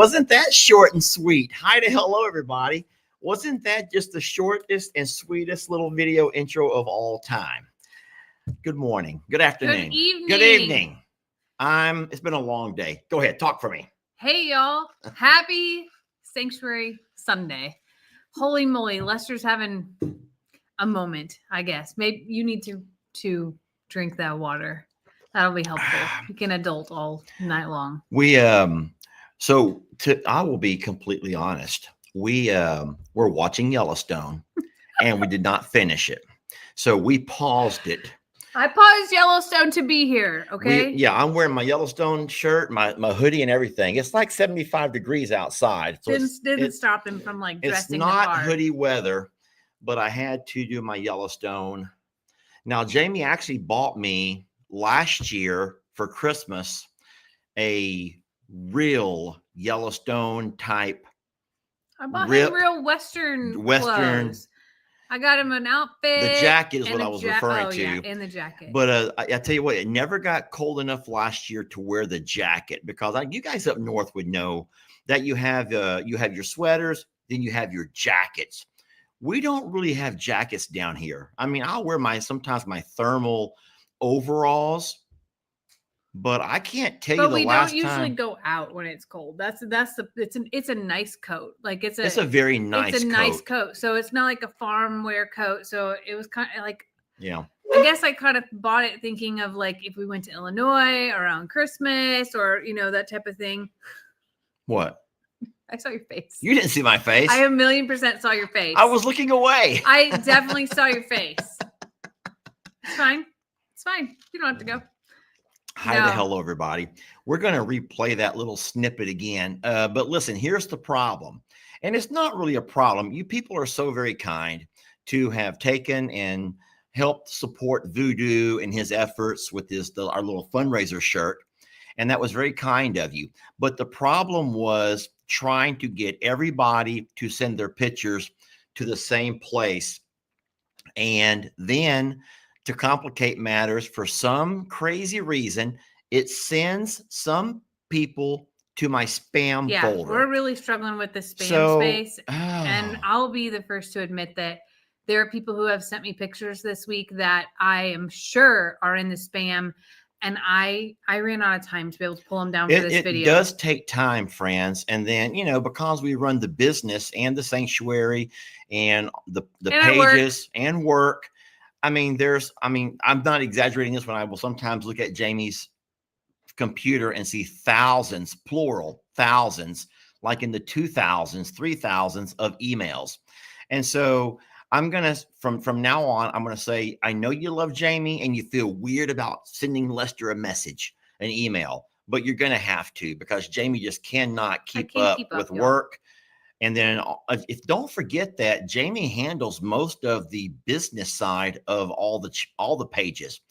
Wasn't that short and sweet? Hi to hello, everybody. Wasn't that just the shortest and sweetest little video intro of all time? Good morning. Good afternoon. Good evening. Good evening. It's been a long day. Go ahead, talk for me. Hey, y'all. Happy Sanctuary Sunday. Holy moly, Lester's having a moment, I guess. Maybe you need to drink that water. That'll be helpful. You can adult all night long. I will be completely honest. We're watching Yellowstone and we did not finish it. So we paused it. I paused Yellowstone to be here, okay? I'm wearing my Yellowstone shirt, my hoodie and everything. It's like 75 degrees outside. So didn't stop him from like dressing the car. It's not the hoodie weather, but I had to do my Yellowstone. Now, Jamie actually bought me last year for Christmas a real Yellowstone type. I bought him real Western clothes. I got him an outfit. The jacket is what I was referring to. Yeah, and the jacket. But I tell you what, it never got cold enough last year to wear the jacket because you guys up north would know that you have your sweaters, then you have your jackets. We don't really have jackets down here. I mean, I'll wear sometimes my thermal overalls, but I can't tell you the last time. But we don't usually go out when it's cold. It's a nice coat. Like it's a very nice coat. Nice coat. So it's not like a farm wear coat. So it was kind of like, yeah. I guess I kind of bought it thinking of like if we went to Illinois around Christmas or that type of thing. What? I saw your face. You didn't see my face. I 1,000,000% saw your face. I was looking away. I definitely saw your face. It's fine. It's fine. You don't have to go. Hi to hello, everybody. We're going to replay that little snippet again. But listen, here's the problem. And it's not really a problem. You people are so very kind to have taken and helped support Voodoo in his efforts with our little fundraiser shirt. And that was very kind of you. But the problem was trying to get everybody to send their pictures to the same place. And then to complicate matters, for some crazy reason, it sends some people to my spam folder. We're really struggling with the spam space. And I'll be the first to admit that there are people who have sent me pictures this week that I am sure are in the spam. And I ran out of time to be able to pull them down for this video. It does take time, friends. And then, because we run the business and the sanctuary and the pages and work. I'm not exaggerating this when I will sometimes look at Jamie's computer and see thousands, plural thousands, like in the 2000s, 3000s of emails. And so I'm going to, from now on, I'm going to say, I know you love Jamie and you feel weird about sending Lester a message, an email, but you're going to have to because Jamie just cannot keep up with work. And then don't forget that Jamie handles most of the business side of all the pages.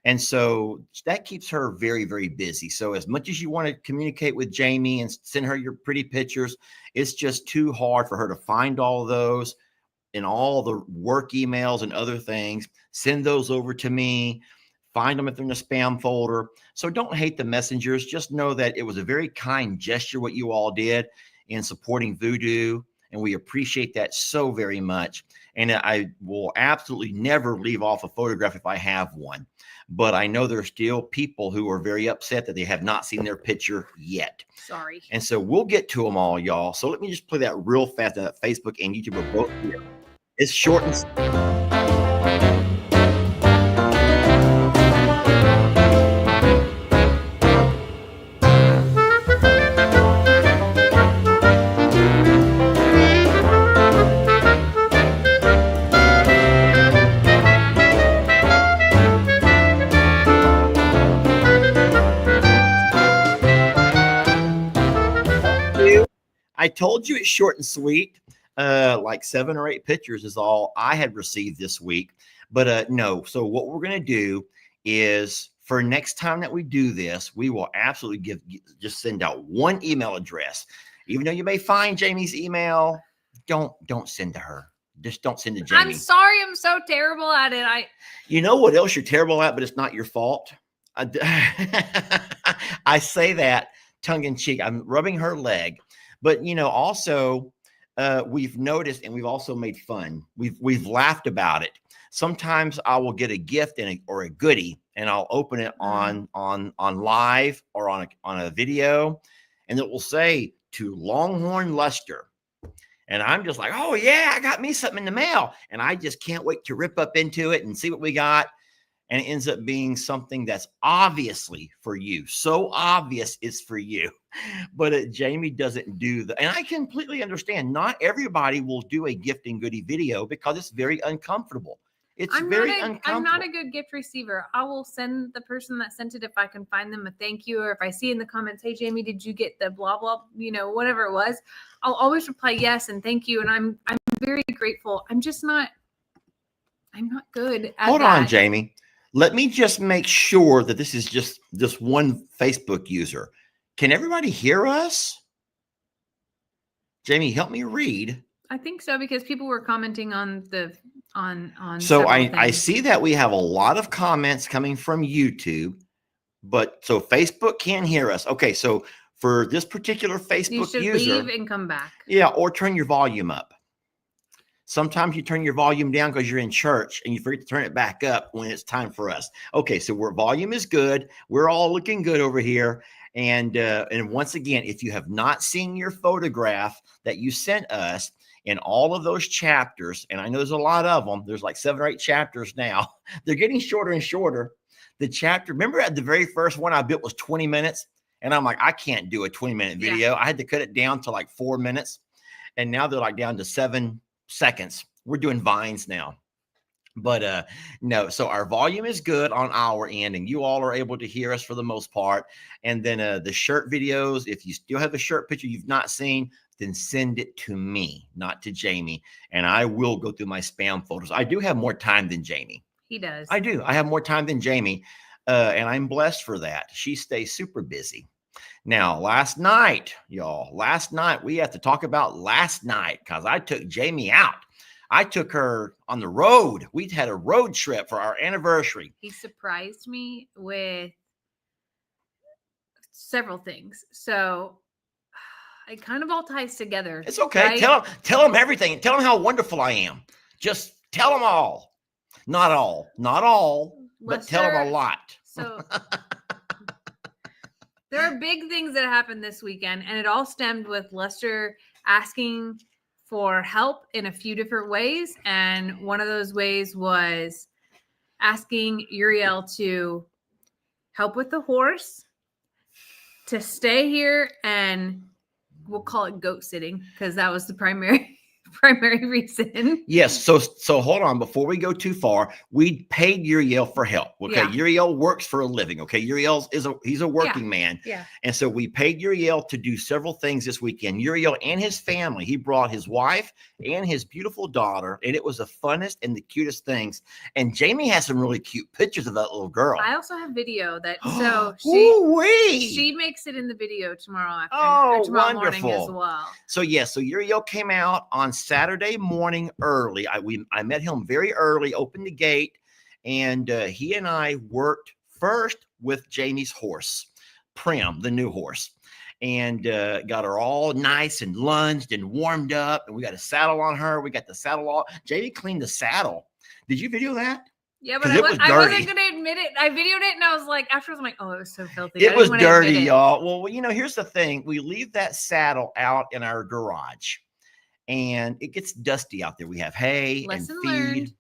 And so that keeps her very, very busy. So as much as you want to communicate with Jamie and send her your pretty pictures, it's just too hard for her to find all of those and all the work emails and other things. Send those over to me. Find them if they're in the spam folder. So don't hate the messengers. Just know that it was a very kind gesture what you all did in supporting Voodoo, and we appreciate that so very much. And I will absolutely never leave off a photograph if I have one. But I know there are still people who are very upset that they have not seen their picture yet. Sorry. And so we'll get to them all, y'all. So let me just play that real fast. That Facebook and YouTube are both here. It's short and I told you it's short and sweet. Like 7 or 8 pictures is all I had received this week. But no. So what we're going to do is for next time that we do this, we will absolutely just send out one email address. Even though you may find Jamie's email, don't send to her. Just don't send to Jamie. I'm sorry. I'm so terrible at it. You know what else you're terrible at, but it's not your fault? I say that tongue in cheek. I'm rubbing her leg. But also we've noticed, and we've also made fun. We've laughed about it. Sometimes I will get a gift or a goodie, and I'll open it on live or on a video, and it will say to Longhorn Lester. And I'm just like, oh yeah, I got me something in the mail, and I just can't wait to rip up into it and see what we got. And it ends up being something that's obviously for you. So obvious it's for you. But Jamie doesn't do that. And I completely understand. Not everybody will do a gift and goodie video because it's very uncomfortable. It's very uncomfortable. I'm not a good gift receiver. I will send the person that sent it, if I can find them, a thank you. Or if I see in the comments, hey, Jamie, did you get the blah, blah, whatever it was. I'll always reply yes and thank you. And I'm very grateful. I'm not good at Hold on, Jamie. Let me just make sure that this is just this one Facebook user. Can everybody hear us? Jamie, help me read. I think so, because people were commenting on So I see that we have a lot of comments coming from YouTube, but so Facebook can hear us. Okay, so for this particular Facebook user, you should leave and come back. Yeah, or turn your volume up. Sometimes you turn your volume down because you're in church and you forget to turn it back up when it's time for us. Okay, so volume is good. We're all looking good over here. And once again, if you have not seen your photograph that you sent us in all of those chapters, and I know there's a lot of them, there's like 7 or 8 chapters now. They're getting shorter and shorter. The chapter, remember at the very first one I built was 20 minutes? And I'm like, I can't do a 20-minute video. I had to cut it down to like 4 minutes. And now they're like down to 7 seconds. We're doing vines now. But no, so our volume is good on our end, and you all are able to hear us for the most part. And then the shirt videos, if you still have a shirt picture you've not seen, then send it to me, not to Jamie, and I will go through my spam folders. I do have more time than Jamie. He does. I do. I have more time than Jamie, and I'm blessed for that. She stays super busy. Now, last night, y'all, we have to talk about last night because I took Jamie out. I took her on the road. We'd had a road trip for our anniversary. He surprised me with several things. So it kind of all ties together. It's okay. Right? Tell them everything. Tell them how wonderful I am. Just tell them all. Not all, but tell them a lot. So there are big things that happened this weekend, and it all stemmed with Lester asking for help in a few different ways. And one of those ways was asking Uriel to help with the horse, to stay here, and we'll call it goat sitting because that was the primary reason. Yes. So hold on. Before we go too far, we paid Uriel for help. Okay. Yeah. Uriel works for a living. Okay. Uriel he's a working man. Yeah. And so we paid Uriel to do several things this weekend. Uriel and his family, he brought his wife and his beautiful daughter, and it was the funnest and the cutest things. And Jamie has some really cute pictures of that little girl. I also have video that, so she makes it in the video tomorrow tomorrow morning as well. So so Uriel came out on Saturday morning early. I met him very early, opened the gate, and he and I worked first with Jamie's horse, Prim, the new horse, and got her all nice and lunged and warmed up, and we got a saddle on her. We got the saddle all. Jamie cleaned the saddle. Did you video that? Yeah, but I wasn't going to admit it. I videoed it, and I was like, afterwards, I'm like, oh, it was so filthy. It was dirty, y'all. Well, here's the thing. We leave that saddle out in our garage, and it gets dusty out there. We have hay and feed.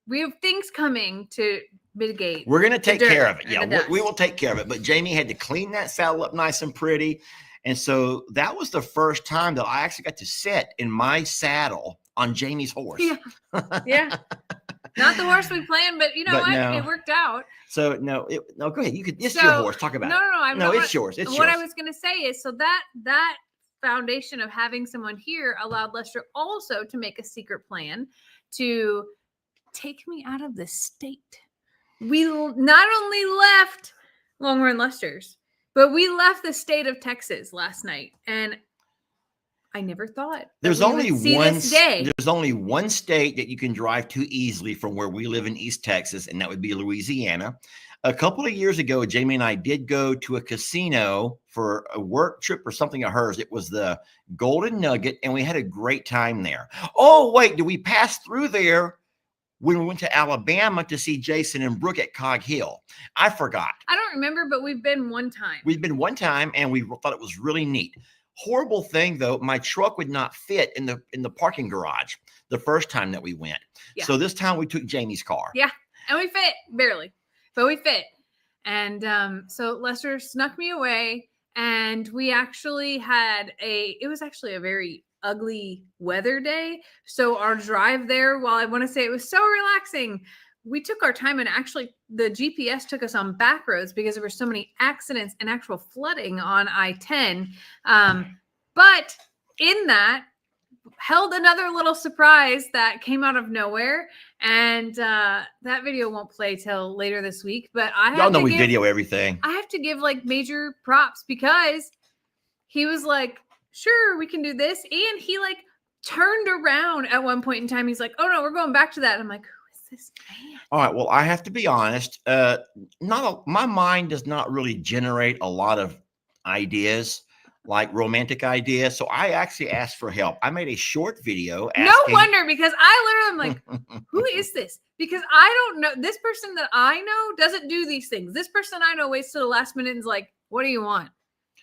We have things coming to mitigate. We're going to take care of it. Yeah, we will take care of it. But Jamie had to clean that saddle up nice and pretty. And so that was the first time that I actually got to sit in my saddle on Jamie's horse. Yeah. Not the horse we planned, but it worked out. So go ahead. It's your horse. Talk about it. No, it's yours. It's what I was going to say is, so that foundation of having someone here allowed Lester also to make a secret plan to take me out of the state. We not only left Longhorn Lester's, but we left the state of Texas last night, and I never thought there's only one state that you can drive to easily from where we live in East Texas, and that would be Louisiana. A couple of years ago, Jamie and I did go to a casino for a work trip or something of hers. It was the Golden Nugget, and we had a great time there. Oh, wait, did we pass through there when we went to Alabama to see Jason and Brooke at Cog Hill? I forgot. I don't remember, but we've been one time. We've been one time, and we thought it was really neat. Horrible thing though, my truck would not fit in the parking garage the first time that we went. Yeah. So this time we took Jamie's car. Yeah, and we fit barely, but we fit. And so Lester snuck me away, and we actually had it was actually a very ugly weather day. So our drive there, while I want to say it was so relaxing, we took our time, and actually the GPS took us on back roads because there were so many accidents and actual flooding on I-10. But in that held another little surprise that came out of nowhere. And that video won't play till later this week, but y'all know we video everything. I have to give like major props because he was like, sure, we can do this. And he like turned around at one point in time. He's like, oh no, we're going back to that. And I'm like, this man? All right. Well, I have to be honest. My mind does not really generate a lot of ideas, like romantic ideas. So I actually asked for help. I made a short video. No wonder, because I literally am like, who is this? Because I don't know. This person that I know doesn't do these things. This person I know waits to the last minute and is like, what do you want?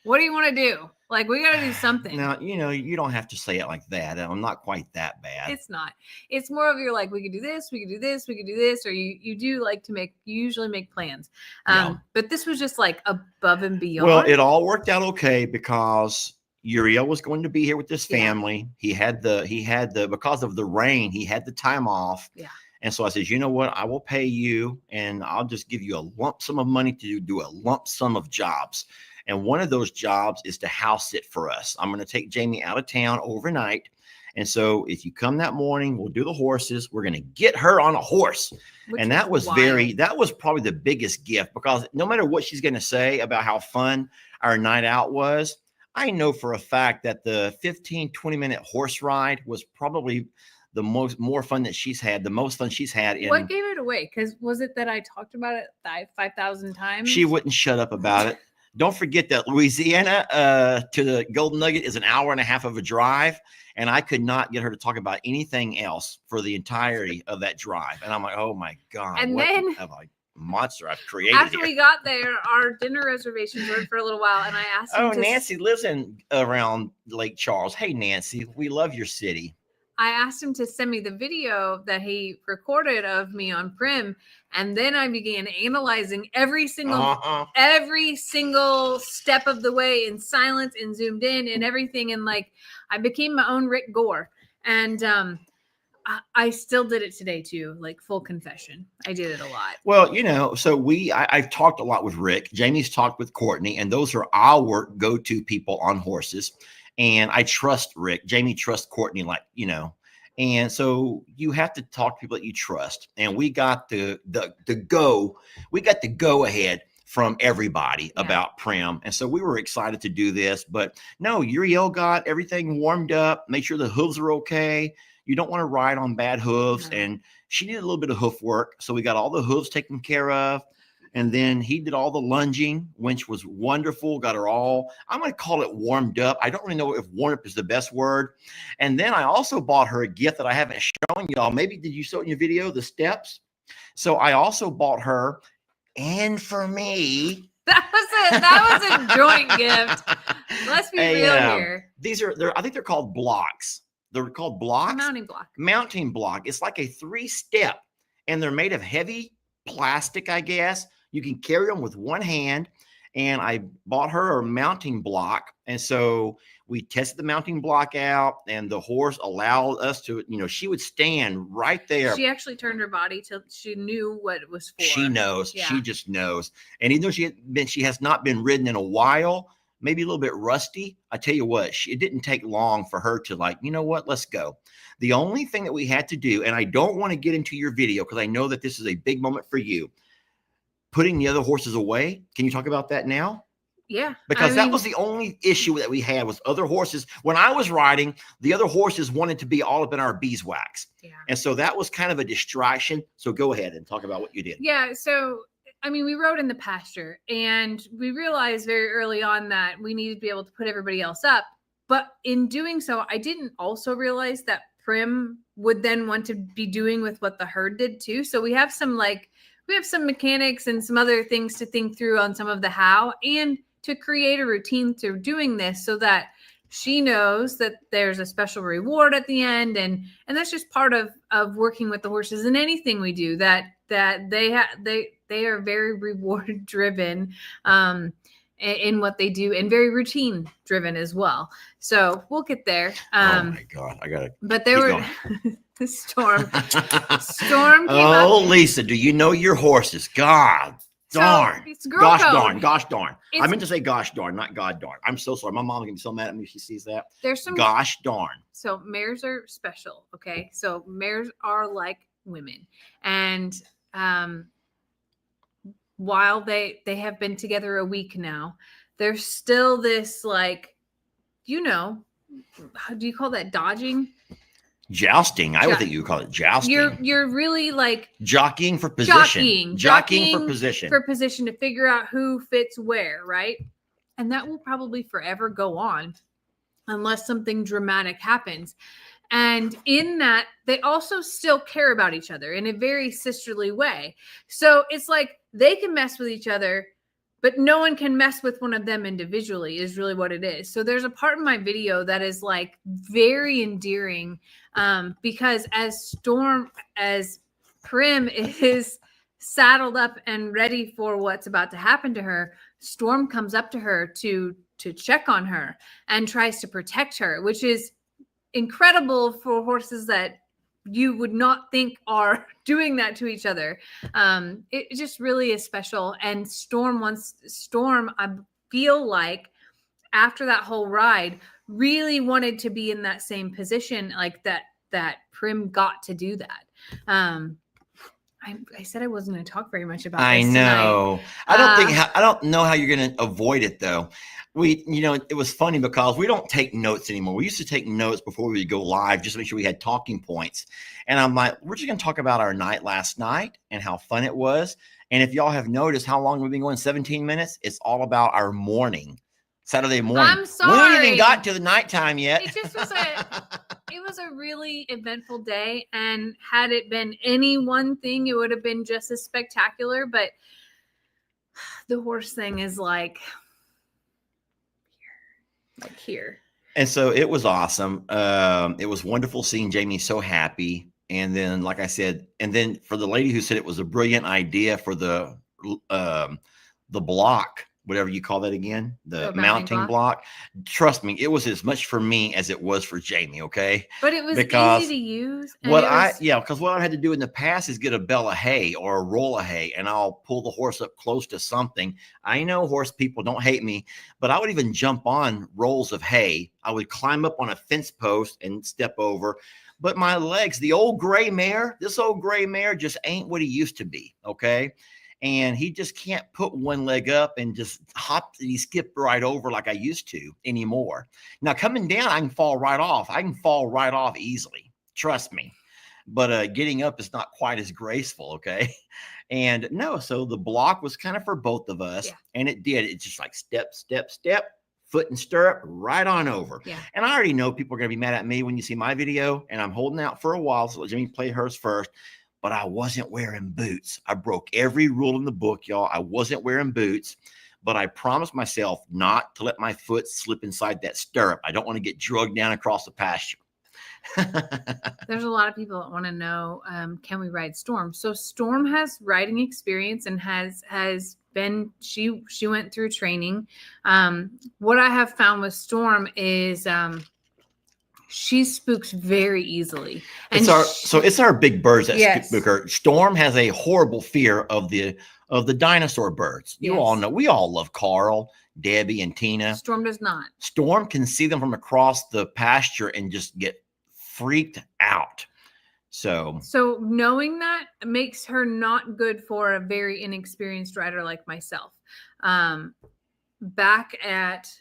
What do you want to do? Like, we got to do something. Now, you don't have to say it like that. I'm not quite that bad. It's not. It's more of you're like, we could do this, we could do this, we could do this, or you do like to you usually make plans. But this was just like above and beyond. Well, it all worked out okay because Uriel was going to be here with his family. Yeah. He had the because of the rain, he had the time off. Yeah. And so I said, you know what? I will pay you, and I'll just give you a lump sum of money to do a lump sum of jobs. And one of those jobs is to house sit for us. I'm going to take Jamie out of town overnight. And so if you come that morning, we'll do the horses. We're going to get her on a horse. And that was that was probably the biggest gift, because no matter what she's going to say about how fun our night out was, I know for a fact that the 15-20-minute horse ride was probably the more fun that she's had, the most fun she's had. What gave it away? Because was it that I talked about it 5,000 times? She wouldn't shut up about it. Don't forget that Louisiana to the Golden Nugget is an hour and a half of a drive, and I could not get her to talk about anything else for the entirety of that drive. And I'm like, oh my God, and what then a monster I've created. After we got there, our dinner reservations were for a little while, and I asked him Nancy lives around Lake Charles. Hey, Nancy, we love your city. I asked him to send me the video that he recorded of me on Prim, and then I began analyzing every single step of the way in silence and zoomed in and everything, and like I became my own Rick Gore, and I still did it today too. Like, full confession, I did it a lot. Well, so I've talked a lot with Rick. Jamie's talked with Courtney, and those are our go-to people on horses. And I trust Rick. Jamie trusts Courtney, and so you have to talk to people that you trust. And we got the go ahead from everybody about Prim. And so we were excited to do this. But no, Uriel got everything warmed up, make sure the hooves are okay. You don't want to ride on bad hooves. No. And she needed a little bit of hoof work. So we got all the hooves taken care of. And then he did all the lunging, which was wonderful. Got her all, I'm going to call it warmed up. I don't really know if warmed up is the best word. And then I also bought her a gift that I haven't shown y'all. Maybe did you show it in your video, the steps? So I also bought her, and for me. That was a joint gift. Let's be real here. I think they're called blocks. They're called blocks. Mounting block. It's like a 3-step, and they're made of heavy plastic, I guess. You can carry them with one hand, and I bought her a mounting block. And so we tested the mounting block out, and the horse allowed us to, she would stand right there. She actually turned her body till she knew what it was for. She knows. Yeah. She just knows. And even though she has not been ridden in a while, maybe a little bit rusty, I tell you what, it didn't take long for her to let's go. The only thing that we had to do, and I don't want to get into your video because I know that this is a big moment for you, putting the other horses away. Can you talk about that now? Yeah. Because that was the only issue that we had with other horses. When I was riding, the other horses wanted to be all up in our beeswax. Yeah. And so that was kind of a distraction. So go ahead and talk about what you did. Yeah. So I mean, we rode in the pasture, and we realized very early on that we needed to be able to put everybody else up. But in doing so, I didn't also realize that Prim would then want to be doing with what the herd did too. So we have some mechanics and some other things to think through on some of the how, and to create a routine through doing this so that she knows that there's a special reward at the end. And that's just part of working with the horses in anything we do, that they are very reward driven in what they do, and very routine driven as well. So we'll get there. Oh my God, I gotta. But there were Storm came Oh, up. Lisa, do you know your horses? God darn. So it's girl gosh code. darn. Gosh darn. I meant to say gosh darn, not God darn. I'm so sorry. My mom can be so mad at me if she sees that. There's some gosh darn. So mares are special. Okay. So mares are like women. And while they have been together a week now, there's still this, like, how do you call that, dodging? Jousting. I would think you would call it jousting. You're really like jockeying for position. Jockeying for position. For position to figure out who fits where, right? And that will probably forever go on unless something dramatic happens. And in that, they also still care about each other in a very sisterly way. So it's like they can mess with each other, but no one can mess with one of them individually, is really what it is. So there's a part in my video that is like very endearing, because as Prim is saddled up and ready for what's about to happen to her, Storm comes up to her to check on her and tries to protect her, which is incredible for horses that you would not think are doing that to each other. It just really is special. And Storm, I feel like after that whole ride, really wanted to be in that same position, like that Prim got to do that. I said I wasn't going to talk very much about this. I know. Tonight. I don't know how you're going to avoid it though. It was funny because we don't take notes anymore. We used to take notes before we would go live just to make sure we had talking points. And I'm like, we're just going to talk about our night last night and how fun it was. And if y'all have noticed how long we've been going, 17 minutes, it's all about our morning, Saturday morning. I'm sorry. We haven't even got to the nighttime yet. It just was it was a really eventful day. And had it been any one thing, it would have been just as spectacular. But the horse thing is like here. And so it was awesome. It was wonderful seeing Jamie so happy. And then, like I said, and then for the lady who said it was a brilliant idea for the block, whatever you call that again, the mounting block. Trust me, it was as much for me as it was for Jamie. Okay. But it was easy to use. Because what I had to do in the past is get a bale of hay or a roll of hay, and I'll pull the horse up close to something. I know horse people don't hate me, but I would even jump on rolls of hay. I would climb up on a fence post and step over. But my legs, this old gray mare just ain't what he used to be. Okay. And he just can't put one leg up and just he skipped right over like I used to anymore. Now coming down, I can fall right off. I can fall right off easily. Trust me. But getting up is not quite as graceful. Okay. And no, so the block was kind of for both of us. Yeah. And it did. It's just like step, step, step, foot and stirrup, right on over. Yeah. And I already know people are going to be mad at me when you see my video, and I'm holding out for a while. So let Jimmy play hers first. But I wasn't wearing boots. I broke every rule in the book, y'all. I wasn't wearing boots, but I promised myself not to let my foot slip inside that stirrup. I don't want to get drugged down across the pasture. There's a lot of people that want to know, can we ride Storm? So Storm has riding experience and has been, she went through training. What I have found with Storm is, she spooks very easily. And it's our big birds that spook her. Storm has a horrible fear of the dinosaur birds. You all know. We all love Carl, Debbie, and Tina. Storm does not. Storm can see them from across the pasture and just get freaked out. So knowing that makes her not good for a very inexperienced rider like myself. Back at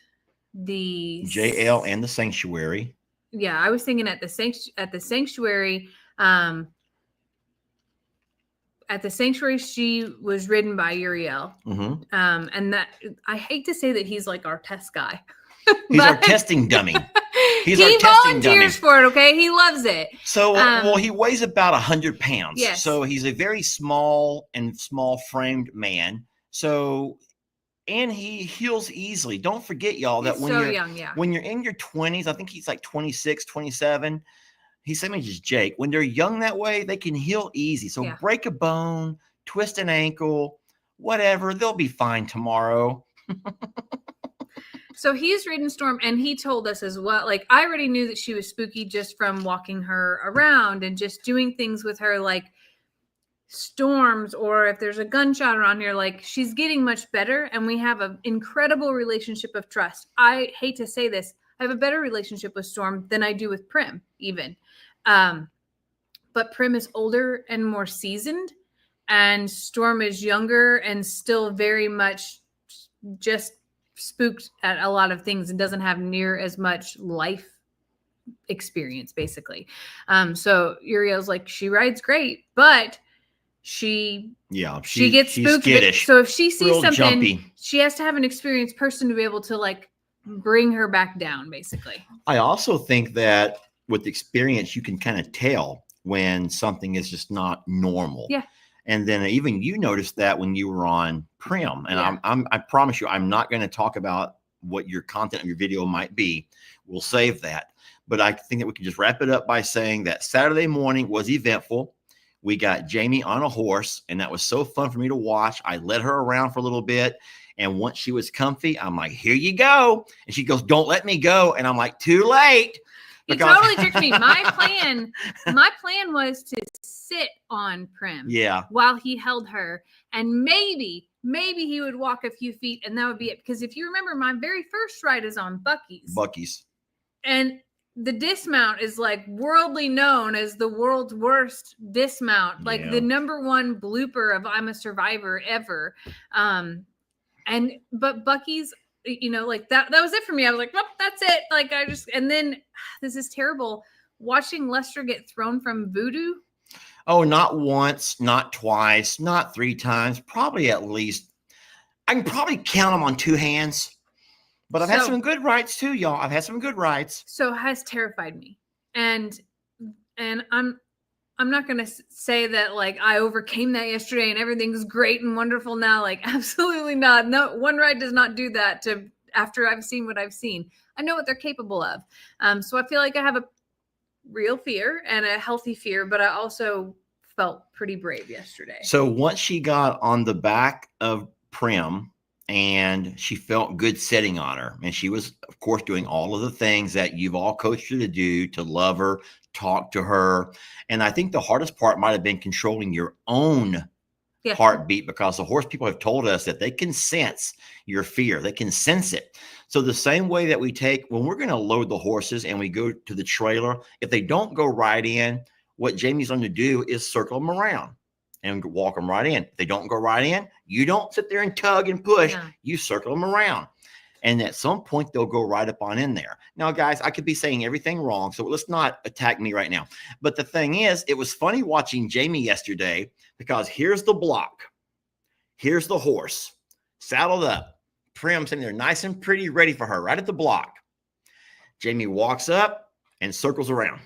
the JL and the sanctuary. Yeah, I was thinking at the sanctuary, at the sanctuary, she was ridden by Uriel. Mm-hmm. And that, I hate to say that he's like our test guy. He's our testing dummy. He volunteers for it, okay? He loves it. So, well, he weighs about 100 pounds. Yes. So he's a very small framed man. So, and he heals easily. Don't forget, y'all, that when you're young, when you're in your 20s, I think he's like 26, 27. He's same age as Jake. When they're young that way, they can heal easy. So break a bone, twist an ankle, whatever, they'll be fine tomorrow. So he's ridden Storm, and he told us as well, like, I already knew that she was spooky just from walking her around and just doing things with her, like storms, or if there's a gunshot around here, like, she's getting much better, and we have an incredible relationship of trust. I hate to say this, I have a better relationship with Storm than I do with Prim, even. But Prim is older and more seasoned, and Storm is younger and still very much just spooked at a lot of things and doesn't have near as much life experience, basically. So Uriel's like, she rides great, but she gets spooked. So if she sees something, jumpy. She has to have an experienced person to be able to like bring her back down, basically. I also think that with experience, you can kind of tell when something is just not normal. Yeah. And then even you noticed that when you were on Prim. And I promise you, I'm not going to talk about what your content of your video might be. We'll save that. But I think that we can just wrap it up by saying that Saturday morning was eventful. We got Jamie on a horse, and that was so fun for me to watch. I led her around for a little bit. And once she was comfy, I'm like, here you go. And she goes, don't let me go. And I'm like, too late. He totally tricked me. My plan was to sit on Prim while he held her. And maybe he would walk a few feet and that would be it. Because if you remember, my very first ride is on Buc-ee's. And the dismount is like worldly known as the world's worst dismount. Like the number one blooper of I'm a Survivor ever. But Buc-ee's, you know, like that was it for me. I was like, well, that's it. Like and then this is terrible. Watching Lester get thrown from voodoo. Oh, not once, not twice, not 3 times, probably at least. I can probably count them on 2 hands, but I've had some good rides too, y'all. I've had some good rides. So it has terrified me. And I'm not going to say that like I overcame that yesterday and everything's great and wonderful now. Like absolutely not. No, one ride does not do that after I've seen what I've seen. I know what they're capable of. So I feel like I have a real fear and a healthy fear, but I also felt pretty brave yesterday. So once she got on the back of Prim and she felt good sitting on her, and she was, of course, doing all of the things that you've all coached her to do, to love her, talk to her. And I think the hardest part might have been controlling your own heartbeat, because the horse people have told us that they can sense your fear. They can sense it. So the same way that we take when we're going to load the horses and we go to the trailer, if they don't go right in, what Jamie's going to do is circle them around and walk them right in. If they don't go right in, you don't sit there and tug and push. No. You circle them around. And at some point, they'll go right up on in there. Now, guys, I could be saying everything wrong, so let's not attack me right now. But the thing is, it was funny watching Jamie yesterday, because here's the block. Here's the horse, saddled up. Prim sitting there nice and pretty, ready for her, right at the block. Jamie walks up and circles around.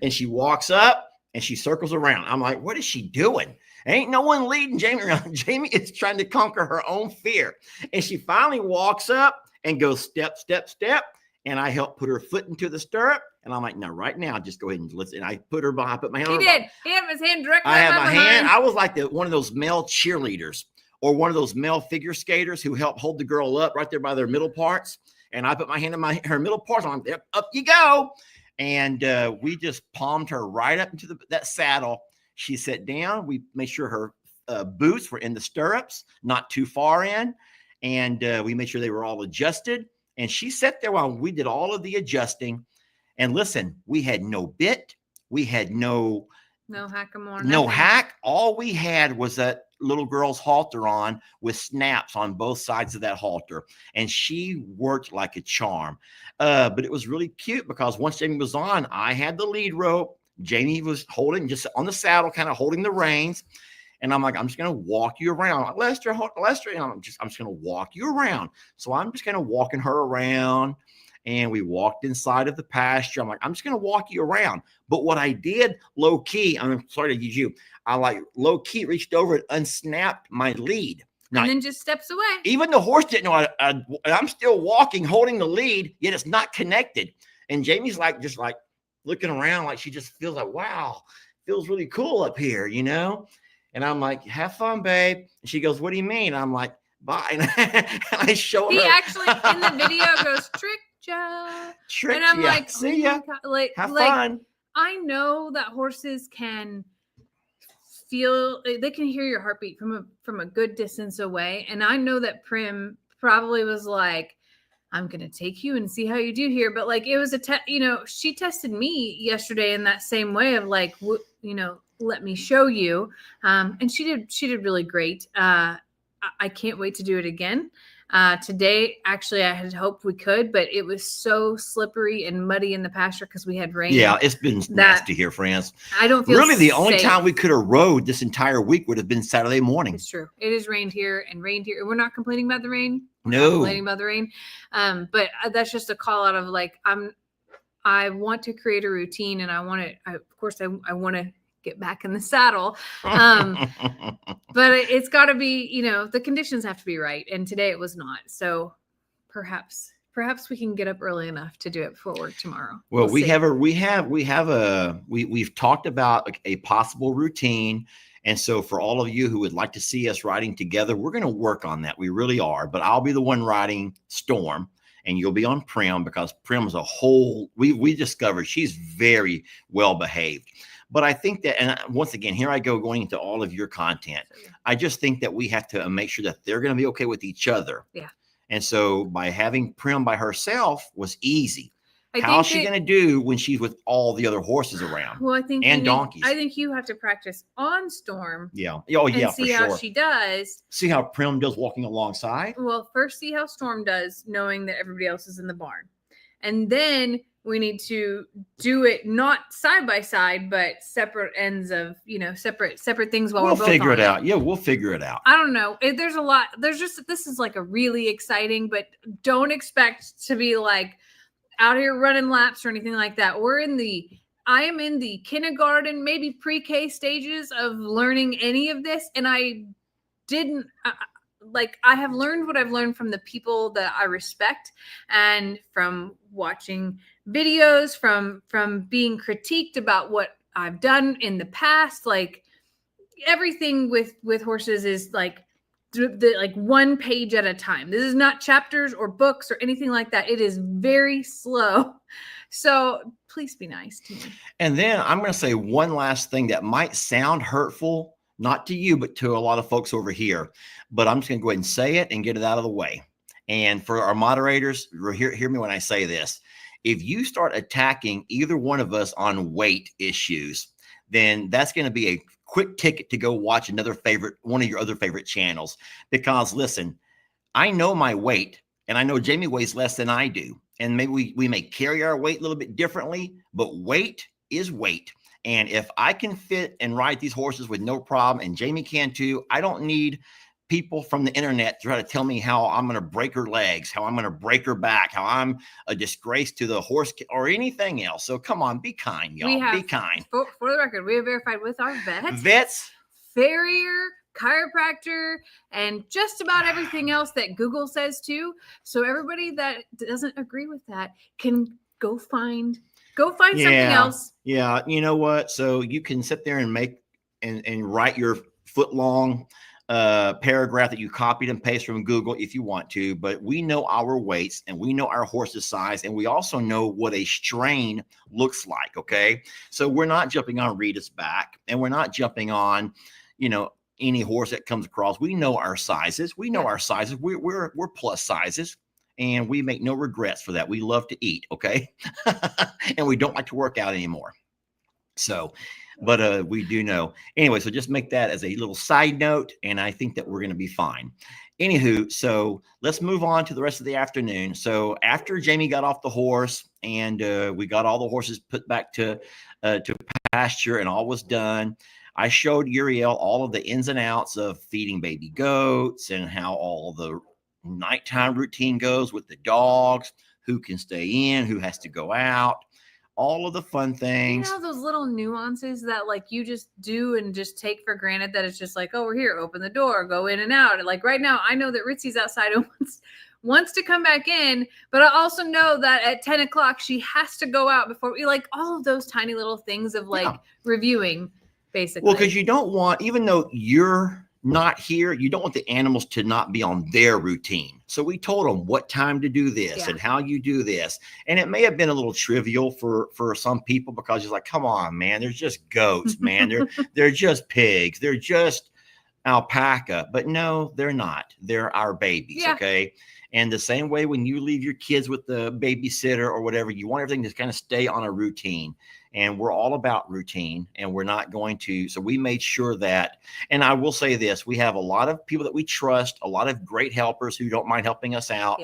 And she walks up and she circles around. I'm like, what is she doing? Ain't no one leading Jamie around. Jamie is trying to conquer her own fear. And she finally walks up and goes step, step, step. And I help put her foot into the stirrup. And I'm like, no, right now, just go ahead and listen. And I put her behind, I put my hand on her. He did. He had his hand directly I had my hand. I was like one of those male cheerleaders or one of those male figure skaters who help hold the girl up right there by their middle parts. And I put my hand in her middle parts. I'm like, up you go. And we just palmed her right up into that saddle. She sat down. We made sure her boots were in the stirrups, not too far in. And we made sure they were all adjusted. And she sat there while we did all of the adjusting. And listen, we had no bit. We had no hackamore. No hack. All we had was that little girl's halter on with snaps on both sides of that halter. And she worked like a charm. But it was really cute because once Jamie was on, I had the lead rope. Jamie was holding just on the saddle, kind of holding the reins. And I'm like, I'm just going to walk you around. Lester, Lester, and I'm just going to walk you around. So I'm just kind of walking her around. And we walked inside of the pasture. I'm like, I'm just going to walk you around. But what I did low key, I'm sorry to use you. I like low key reached over and unsnapped my lead. Now, and then just steps away. Even the horse didn't know. I'm still walking, holding the lead, yet it's not connected. And Jamie's like, just like looking around, like she just feels like, wow, feels really cool up here, you know? And I'm like, have fun, babe. And she goes, what do you mean? I'm like, bye. And I show her. He actually in the video goes, tricked ya. And I'm like, see ya. Like, have fun. I know that horses can feel, they can hear your heartbeat from a good distance away. And I know that Prim probably was like, I'm going to take you and see how you do here. But like, it was she tested me yesterday in that same way of like, let me show you. And she did really great. I can't wait to do it again. Today, actually, I had hoped we could, but it was so slippery and muddy in the pasture because we had rain. Yeah, it's been nasty here, friends. I don't feel really the only safe. time we could have rode this entire week would have been Saturday morning. It's true. It has rained here. We're not complaining about the rain. No, complaining about the rain. But that's just a call out of like I want to create a routine, and I want to. Of course, I want to get back in the saddle. But it's got to be, the conditions have to be right. And today it was not. So perhaps we can get up early enough to do it before work tomorrow. Well, we've talked about a possible routine. And so for all of you who would like to see us riding together, we're going to work on that. We really are. But I'll be the one riding Storm, and you'll be on Prim, because Prim is we discovered she's very well behaved. But I think that, and once again, here I go going into all of your content. I just think that we have to make sure that they're going to be okay with each other. Yeah. And so by having Prim by herself was easy. How's she going to do when she's with all the other horses around? Well, I think donkeys. I think you have to practice on Storm. Yeah. Oh, yeah. And see how she does. See how Prim does walking alongside. Well, first see how Storm does, knowing that everybody else is in the barn, and then we need to do it not side by side, but separate ends of, separate things while we're both figure on it out. Yeah, we'll figure it out. I don't know. There's a lot. This is like a really exciting, but don't expect to be like out here running laps or anything like that. I am in the kindergarten, maybe pre-K stages of learning any of this. And I didn't I have learned what I've learned from the people that I respect, and from watching videos, from being critiqued about what I've done in the past. Like everything with horses is like one page at a time. This is not chapters or books or anything like that. It is very slow. So please be nice to me. And then I'm going to say one last thing that might sound hurtful, not to you, but to a lot of folks over here. But I'm just going to go ahead and say it and get it out of the way. And for our moderators, hear me when I say this. If you start attacking either one of us on weight issues, then that's going to be a quick ticket to go watch one of your other favorite channels. Because listen, I know my weight, and I know Jamie weighs less than I do. And maybe we may carry our weight a little bit differently, but weight is weight. And if I can fit and ride these horses with no problem, and Jamie can too, I don't need people from the internet to try to tell me how I'm going to break her legs, how I'm going to break her back, how I'm a disgrace to the horse or anything else. So come on, be kind, y'all. Be kind. For the record, we have verified with our vets, farrier, chiropractor, and just about everything else that Google says too. So everybody that doesn't agree with that can go find something else. Yeah. You know what? So you can sit there and make and write your foot-long paragraph that you copied and pasted from Google if you want to, but we know our weights and we know our horse's size, and we also know what a strain looks like. Okay. So we're not jumping on Rita's back, and we're not jumping on, any horse that comes across. We know our sizes. We're plus sizes. And we make no regrets for that. We love to eat, okay? And we don't like to work out anymore. So, but we do know. Anyway, so just make that as a little side note, and I think that we're going to be fine. Anywho, so let's move on to the rest of the afternoon. So after Jamie got off the horse and we got all the horses put back to pasture and all was done, I showed Uriel all of the ins and outs of feeding baby goats and how all the nighttime routine goes with the dogs, who can stay in, who has to go out, all of the fun things. You know, those little nuances that like you just do and just take for granted, that it's just like, oh, we're here, open the door, go in and out. And like right now, I know that Ritzy's outside and wants to come back in, but I also know that at 10 o'clock she has to go out before we, like, all of those tiny little things of like reviewing, basically. Well, because you don't want, even though you're not here, you don't want the animals to not be on their routine. So we told them what time to do this and how you do this. And it may have been a little trivial for some people, because it's like, come on, man, they're just goats, man. They're just pigs. They're just alpaca. But no, they're not. They're our babies. Okay. And the same way when you leave your kids with the babysitter or whatever, you want everything to kind of stay on a routine. And we're all about routine, and we're not going to. So we made sure that, and I will say this, we have a lot of people that we trust, a lot of great helpers who don't mind helping us out.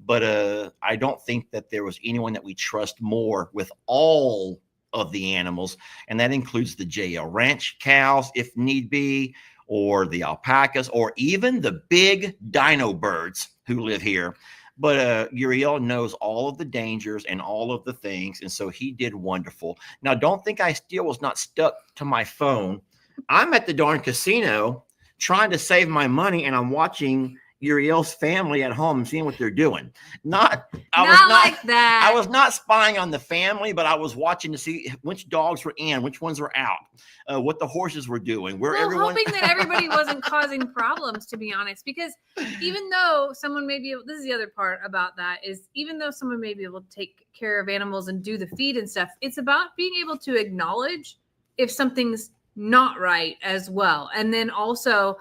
But I don't think that there was anyone that we trust more with all of the animals. And that includes the JL Ranch cows, if need be, or the alpacas, or even the big dino birds who live here. But Uriel knows all of the dangers and all of the things. And so he did wonderful. Now, don't think I still was not stuck to my phone. I'm at the darn casino trying to save my money, and I'm watching Uriel's family at home and seeing what they're doing. I was not spying on the family, but I was watching to see which dogs were in, which ones were out, what the horses were doing, where everyone. Hoping that everybody wasn't causing problems, to be honest, because even though someone may be able, this is the other part about that, is even though someone may be able to take care of animals and do the feed and stuff, it's about being able to acknowledge if something's not right as well. And then also,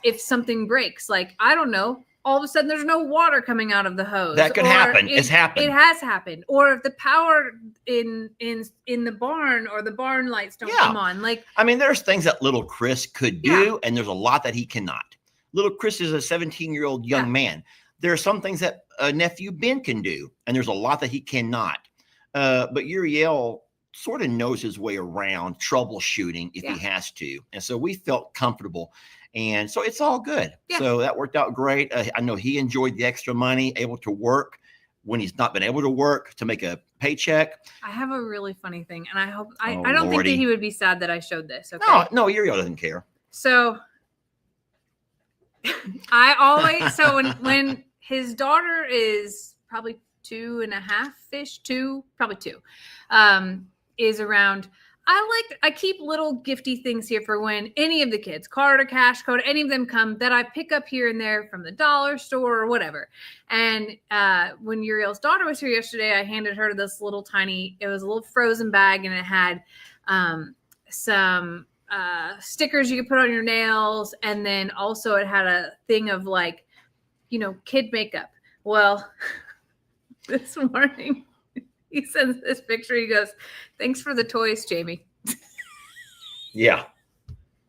if something breaks, like, I don't know, all of a sudden there's no water coming out of the hose. That could happen. It's happened. It has happened. Or if the power in the barn or the barn lights don't come on. Like, I mean, there's things that little Chris could do, and there's a lot that he cannot. Little Chris is a 17-year-old young man. There are some things that nephew Ben can do, and there's a lot that he cannot. But Uriel sort of knows his way around troubleshooting if he has to. And so we felt comfortable. And so it's all good. So that worked out great. I know he enjoyed the extra money, able to work when he's not been able to work to make a paycheck. I have a really funny thing, and I hope I don't think that he would be sad that I showed this. Okay. No, Uriel doesn't care. So I always, when his daughter is probably 2.5-ish, probably 2, is around, I keep little gifty things here for when any of the kids, card or cash code, any of them come, that I pick up here and there from the dollar store or whatever. And when Uriel's daughter was here yesterday, I handed her this little tiny, it was a little frozen bag, and it had some stickers you could put on your nails. And then also it had a thing of, like, kid makeup. Well, this morning, he sends this picture. He goes, "Thanks for the toys, Jamie." Yeah.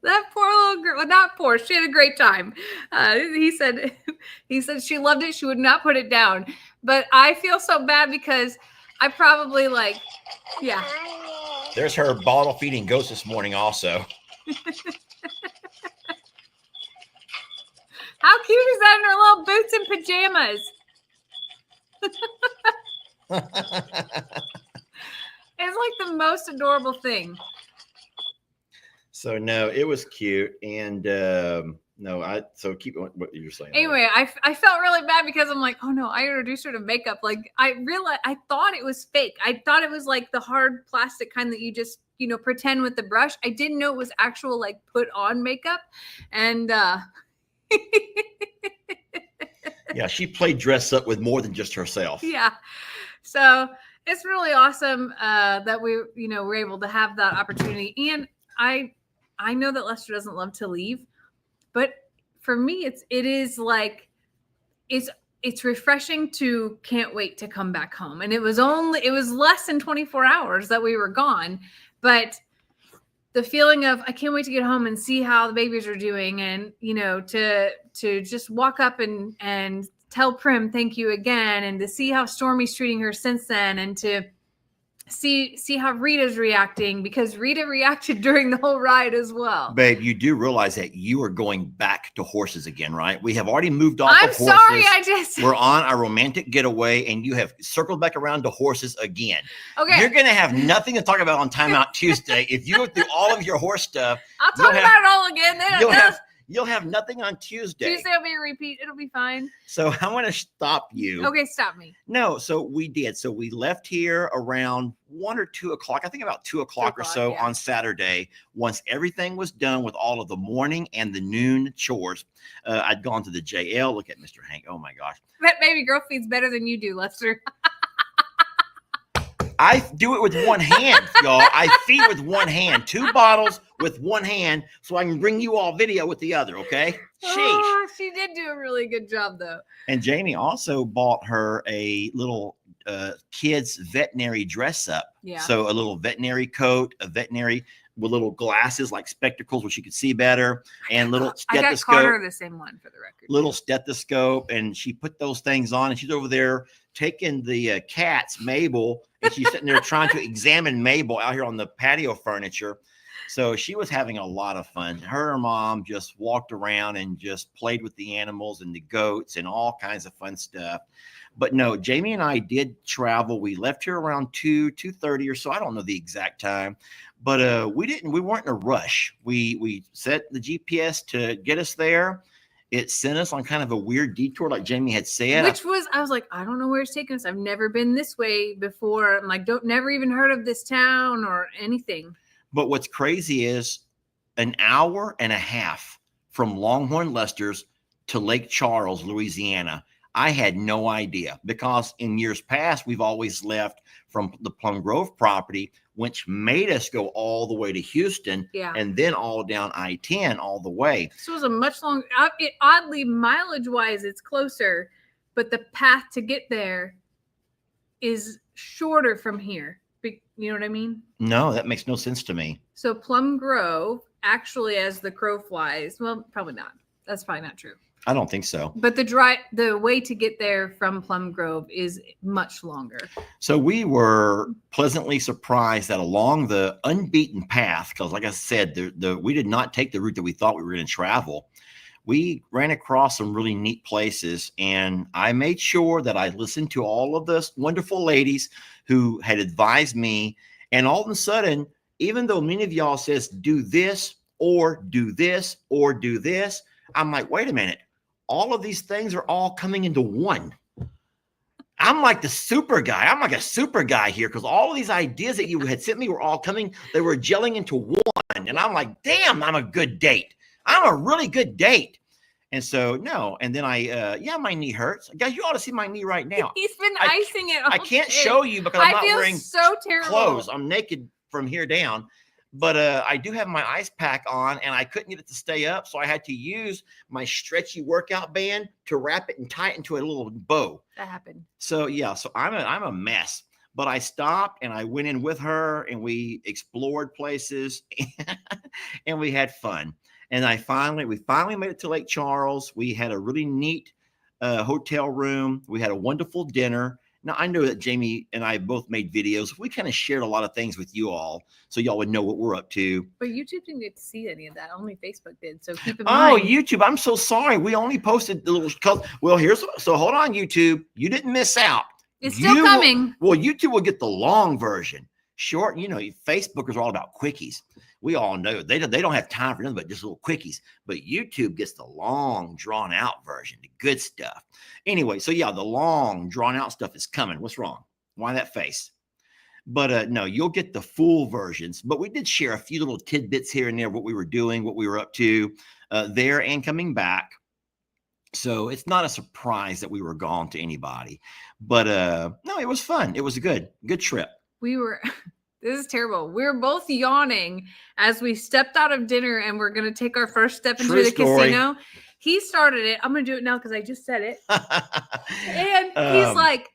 That poor little girl. Well, not poor. She had a great time. He said she loved it. She would not put it down. But I feel so bad because I probably There's her bottle feeding ghost this morning also. How cute is that in her little boots and pajamas? It's like the most adorable thing. So no, it was cute, and so keep what you're saying. Anyway, I felt really bad because I'm like, oh no, I introduced her to makeup. Like, I realized, I thought it was fake. I thought it was like the hard plastic kind that you just pretend with the brush. I didn't know it was actual, like, put on makeup, and yeah, she played dress up with more than just herself. Yeah. So it's really awesome that we, we're able to have that opportunity. And I know that Lester doesn't love to leave, but for me, it's refreshing to can't wait to come back home. And it was less than 24 hours that we were gone, but the feeling of, I can't wait to get home and see how the babies are doing. And, to just walk up and tell Prim thank you again, and to see how Stormy's treating her since then, and to see how Rita's reacting, because Rita reacted during the whole ride as well. Babe, you do realize that you are going back to horses again, right? We have already moved off I'm of horses. sorry, We're on our romantic getaway, and you have circled back around to horses again. Okay. You're going to have nothing to talk about on Timeout Tuesday. If you go through all of your horse stuff, I'll talk about it all again. You'll have nothing on Tuesday. Tuesday will be a repeat. It'll be fine. So I'm going to stop you. Okay, stop me. No, so we did. So we left here around 1 or 2 o'clock. I think about 2 o'clock or so on Saturday. Once everything was done with all of the morning and the noon chores, I'd gone to the JL. Look at Mr. Hank. Oh my gosh. That baby girl feeds better than you do, Lester. I do it with one hand, y'all. I feed with one hand, 2 bottles with one hand, so I can bring you all video with the other, okay? Sheesh. Oh, she did do a really good job, though. And Jamie also bought her a little kids veterinary dress up. Yeah. So a little veterinary coat, a veterinary with little glasses like spectacles where she could see better, and little stethoscope. I got Carter the same one, for the record. Little stethoscope, and she put those things on, and she's over there taking the cat's Mabel, and she's sitting there trying to examine Mabel out here on the patio furniture. So she was having a lot of fun. Her and her mom just walked around and just played with the animals and the goats and all kinds of fun stuff. But no, Jamie and I did travel. We left here around 2:30 or so. I don't know the exact time, but we weren't in a rush. We set the GPS to get us there. It sent us on kind of a weird detour, like Jamie had said. I was like, I don't know where it's taking us. I've never been this way before. I'm like, never even heard of this town or anything. But what's crazy is an hour and a half from Longhorn Lester's to Lake Charles, Louisiana. I had no idea, because in years past, we've always left from the Plum Grove property, which made us go all the way to Houston, and then all down I-10 all the way. So it was a much longer, oddly, mileage-wise, it's closer, but the path to get there is shorter from here. You know what I mean? No, that makes no sense to me. So Plum Grove, actually, as the crow flies, well, probably not. That's probably not true. I don't think so. But the way to get there from Plum Grove is much longer. So we were pleasantly surprised that along the unbeaten path, because like I said, we did not take the route that we thought we were going to travel. We ran across some really neat places, and I made sure that I listened to all of the wonderful ladies who had advised me. And all of a sudden, even though many of y'all says do this or do this or do this, I'm like, wait a minute. All of these things are all coming into one. I'm like the super guy. I'm like a super guy here, because all of these ideas that you had sent me were all coming. They were gelling into one. And I'm like, damn, I'm a good date. I'm a really good date. And so, no. And then my knee hurts. Guys, you ought to see my knee right now. He's been icing it all I can't day. show you because I'm not wearing so terrible clothes. I'm naked from here down. But I do have my ice pack on, and I couldn't get it to stay up. So I had to use my stretchy workout band to wrap it and tie it into a little bow. That happened. So, yeah. So I'm a mess. But I stopped, and I went in with her, and we explored places, and we had fun. And we finally made it to Lake Charles. We had a really neat hotel room. We had a wonderful dinner. Now, I know that Jamie and I both made videos. We kind of shared a lot of things with you all, so y'all would know what we're up to. But YouTube didn't get to see any of that. Only Facebook did. So keep in mind. Oh, YouTube. I'm so sorry. We only posted the little. So hold on, YouTube. You didn't miss out. It's still coming. YouTube will get the long version. Short, Facebookers are all about quickies. We all know they don't have time for nothing but just little quickies. But YouTube gets the long, drawn out version, the good stuff. Anyway, so yeah, the long, drawn out stuff is coming. What's wrong? Why that face? But no, you'll get the full versions. But we did share a few little tidbits here and there, what we were doing, what we were up to there and coming back. So it's not a surprise that we were gone to anybody. But no, it was fun. It was a good trip. This is terrible. We were both yawning as we stepped out of dinner and we're going to take our first step into the casino. He started it. I'm going to do it now because I just said it. And he's like,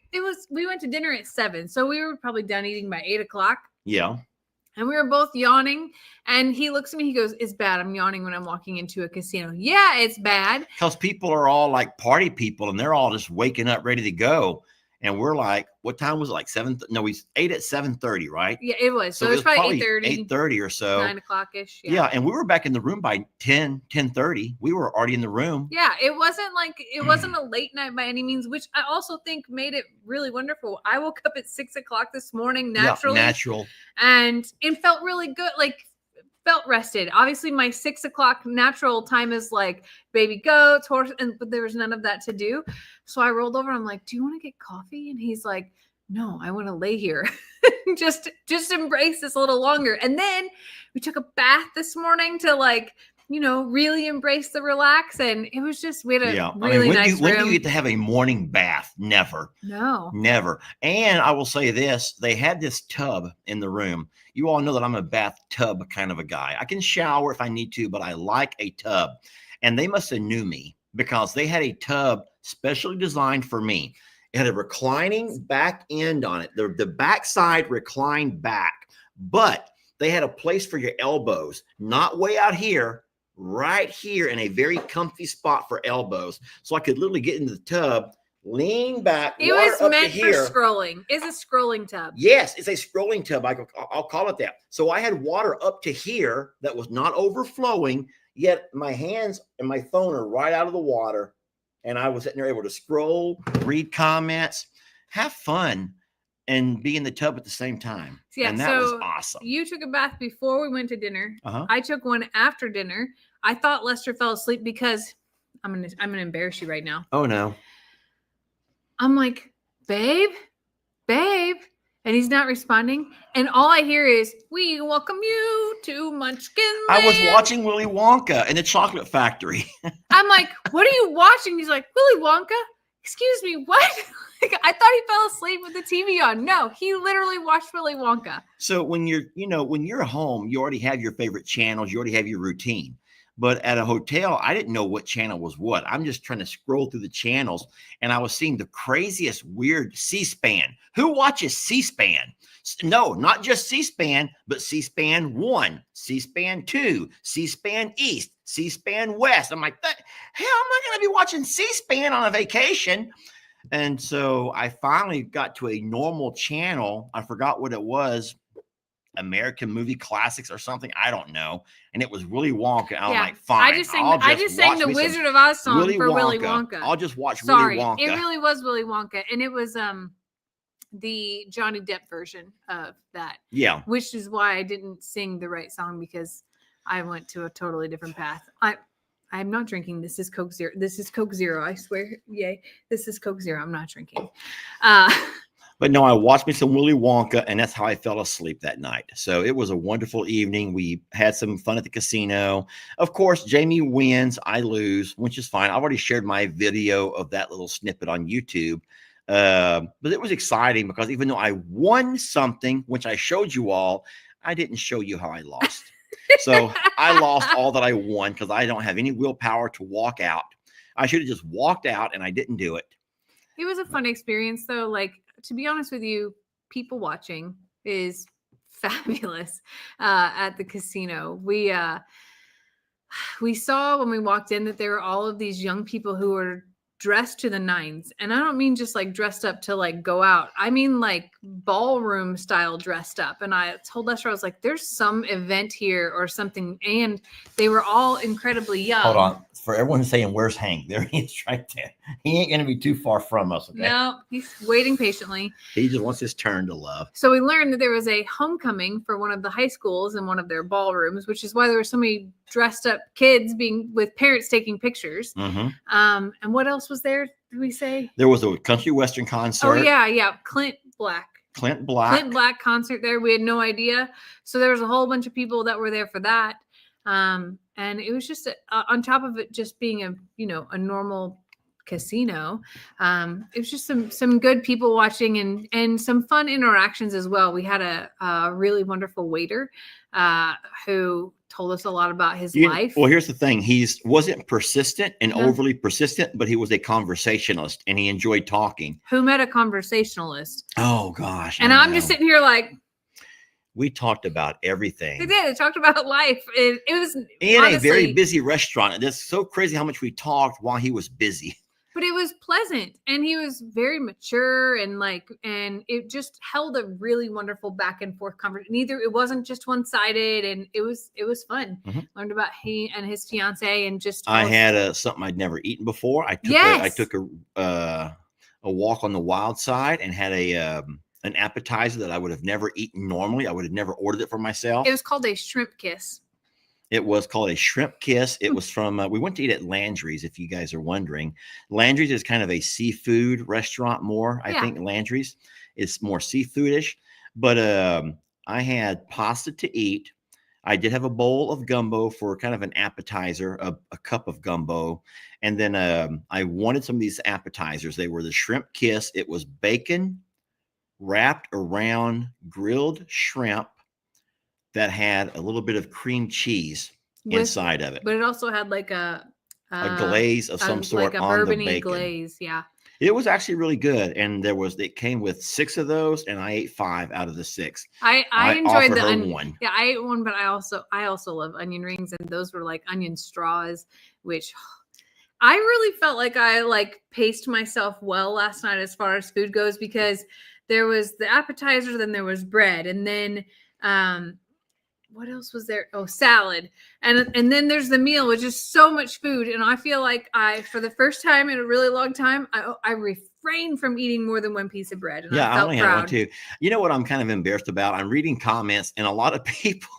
we went to dinner at 7. So we were probably done eating by 8 o'clock. Yeah. And we were both yawning. And he looks at me. He goes, it's bad. I'm yawning when I'm walking into a casino. Yeah, it's bad. Because people are all like party people and they're all just waking up ready to go. And we're like, what time was it? Like 7? No, we ate at 7:30, right? Yeah, it was. So So it was probably 8:30 8:30, or so. 9 o'clock-ish. Yeah. And we were back in the room by 10:30. We were already in the room. Yeah, it wasn't a late night by any means, which I also think made it really wonderful. I woke up at 6 o'clock this morning naturally. Yeah, natural. And it felt really good. Like, felt rested. Obviously, my 6 o'clock natural time is like baby goats, horse, but there was none of that to do. So I rolled over. I'm like, "Do you want to get coffee?" And he's like, "No, I want to lay here." just embrace this a little longer. And then we took a bath this morning to really embrace the relax. And it was just, we had a really nice room. When do you get to have a morning bath? Never. No. Never. And I will say this, they had this tub in the room. You all know that I'm a bathtub kind of a guy. I can shower if I need to, but I like a tub. And they must have knew me because they had a tub specially designed for me. It had a reclining back end on it. The back side reclined back, but they had a place for your elbows, not way out here, right here in a very comfy spot for elbows. So I could literally get into the tub, lean back. It was meant for scrolling. It's a scrolling tub. Yes, it's a scrolling tub. I'll call it that. So I had water up to here that was not overflowing, yet my hands and my phone are right out of the water. And I was sitting there able to scroll, read comments, have fun, and be in the tub at the same time. Yeah, and that was awesome. You took a bath before we went to dinner. Uh-huh. I took one after dinner. I thought Lester fell asleep because I'm gonna embarrass you right now. Oh no. I'm like, babe, and he's not responding. And all I hear is, "We welcome you to Munchkin Land." I was watching Willy Wonka and the Chocolate Factory. I'm like, "What are you watching?" He's like, "Willy Wonka." Excuse me, what? I thought he fell asleep with the TV on. No, he literally watched Willy Wonka. So when you're home, you already have your favorite channels. You already have your routine. But at a hotel, I didn't know what channel was what. I'm just trying to scroll through the channels, and I was seeing the craziest, weird C-SPAN. Who watches C-SPAN? No, not just C-SPAN, but C-SPAN 1, C-SPAN 2, C-SPAN East, C-SPAN West. I'm like, hell, am I going to be watching C-SPAN on a vacation? And so I finally got to a normal channel. I forgot what it was. American Movie Classics or something. I don't know. And it was Willy Wonka. I'm like, fine. I just sang the Wizard of Oz song for Willy Wonka. I'll just watch Willy Wonka. It really was Willy Wonka. And it was the Johnny Depp version of that. Yeah. Which is why I didn't sing the right song, because I went to a totally different path. I'm not drinking. This is Coke Zero. This is Coke Zero. I swear. Yay. This is Coke Zero. I'm not drinking. But no, I watched me some Willy Wonka, and that's how I fell asleep that night. So it was a wonderful evening. We had some fun at the casino. Of course, Jamie wins, I lose, which is fine. I've already shared my video of that little snippet on YouTube. But it was exciting because even though I won something, which I showed you all, I didn't show you how I lost. So I lost all that I won because I don't have any willpower to walk out. I should have just walked out, and I didn't do it. It was a fun experience, though. Like, to be honest with you, people watching is fabulous at the casino. We saw when we walked in that there were all of these young people who were dressed to the nines. And I don't mean just like dressed up to like go out. I mean like ballroom style dressed up. And I told Lester, I was like, there's some event here or something. And they were all incredibly young. Hold on. For everyone saying, where's Hank? There he is right there. He ain't going to be too far from us. Okay? No, he's waiting patiently. He just wants his turn to love. So we learned that there was a homecoming for one of the high schools in one of their ballrooms, which is why there were so many dressed up kids with parents taking pictures. Mm-hmm. And what else was there? Did we say? There was a country western concert. Oh, yeah. Clint Black concert there. We had no idea. So there was a whole bunch of people that were there for that. And it was just on top of it just being a normal casino. It was just some good people watching and some fun interactions as well. We had a really wonderful waiter who told us a lot about his life. Well, here's the thing. He wasn't persistent and overly persistent, but he was a conversationalist and he enjoyed talking. Who met a conversationalist? Oh, gosh. And I'm just sitting here like, we talked about everything. They did. They talked about life. It was in a very busy restaurant. It's so crazy how much we talked while he was busy. But it was pleasant, and he was very mature, and it just held a really wonderful back and forth conversation. It wasn't just one-sided, and it was fun. Mm-hmm. Learned about he and his fiance, and just I had something I'd never eaten before. I took a walk on the wild side and had an appetizer that I would have never eaten normally. I would have never ordered it for myself. It was called a shrimp kiss. It was called a shrimp kiss. It was from, we went to eat at Landry's, if you guys are wondering. Landry's is kind of a seafood restaurant more. I think Landry's is more seafoodish. But I had pasta to eat. I did have a bowl of gumbo for kind of an appetizer, a cup of gumbo. And then I wanted some of these appetizers. They were the shrimp kiss. It was bacon wrapped around grilled shrimp that had a little bit of cream cheese inside of it. But it also had like a glaze of some sort like a on the bourbon-y bacon. glaze. Yeah. It was actually really good. And it came with 6 of those, and I ate 5 out of the 6. I enjoyed the one. Yeah, I ate one, but I also love onion rings, and those were like onion straws, which I really felt like I paced myself well last night as far as food goes, because there was the appetizer, then there was bread, and then what else was there? Oh, salad. And then there's the meal, which is so much food. And I feel like for the first time in a really long time, I refrained from eating more than one piece of bread. And I felt only proud. had one too. You know what I'm kind of embarrassed about? I'm reading comments, and a lot of people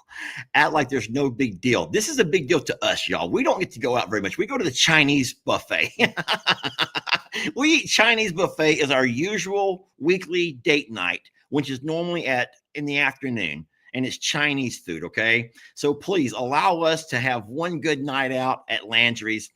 act like there's no big deal. This is a big deal to us, y'all. We don't get to go out very much. We go to the Chinese buffet. We eat Chinese buffet as our usual weekly date night, which is normally in the afternoon. And it's Chinese food, okay? So please allow us to have one good night out at Landry's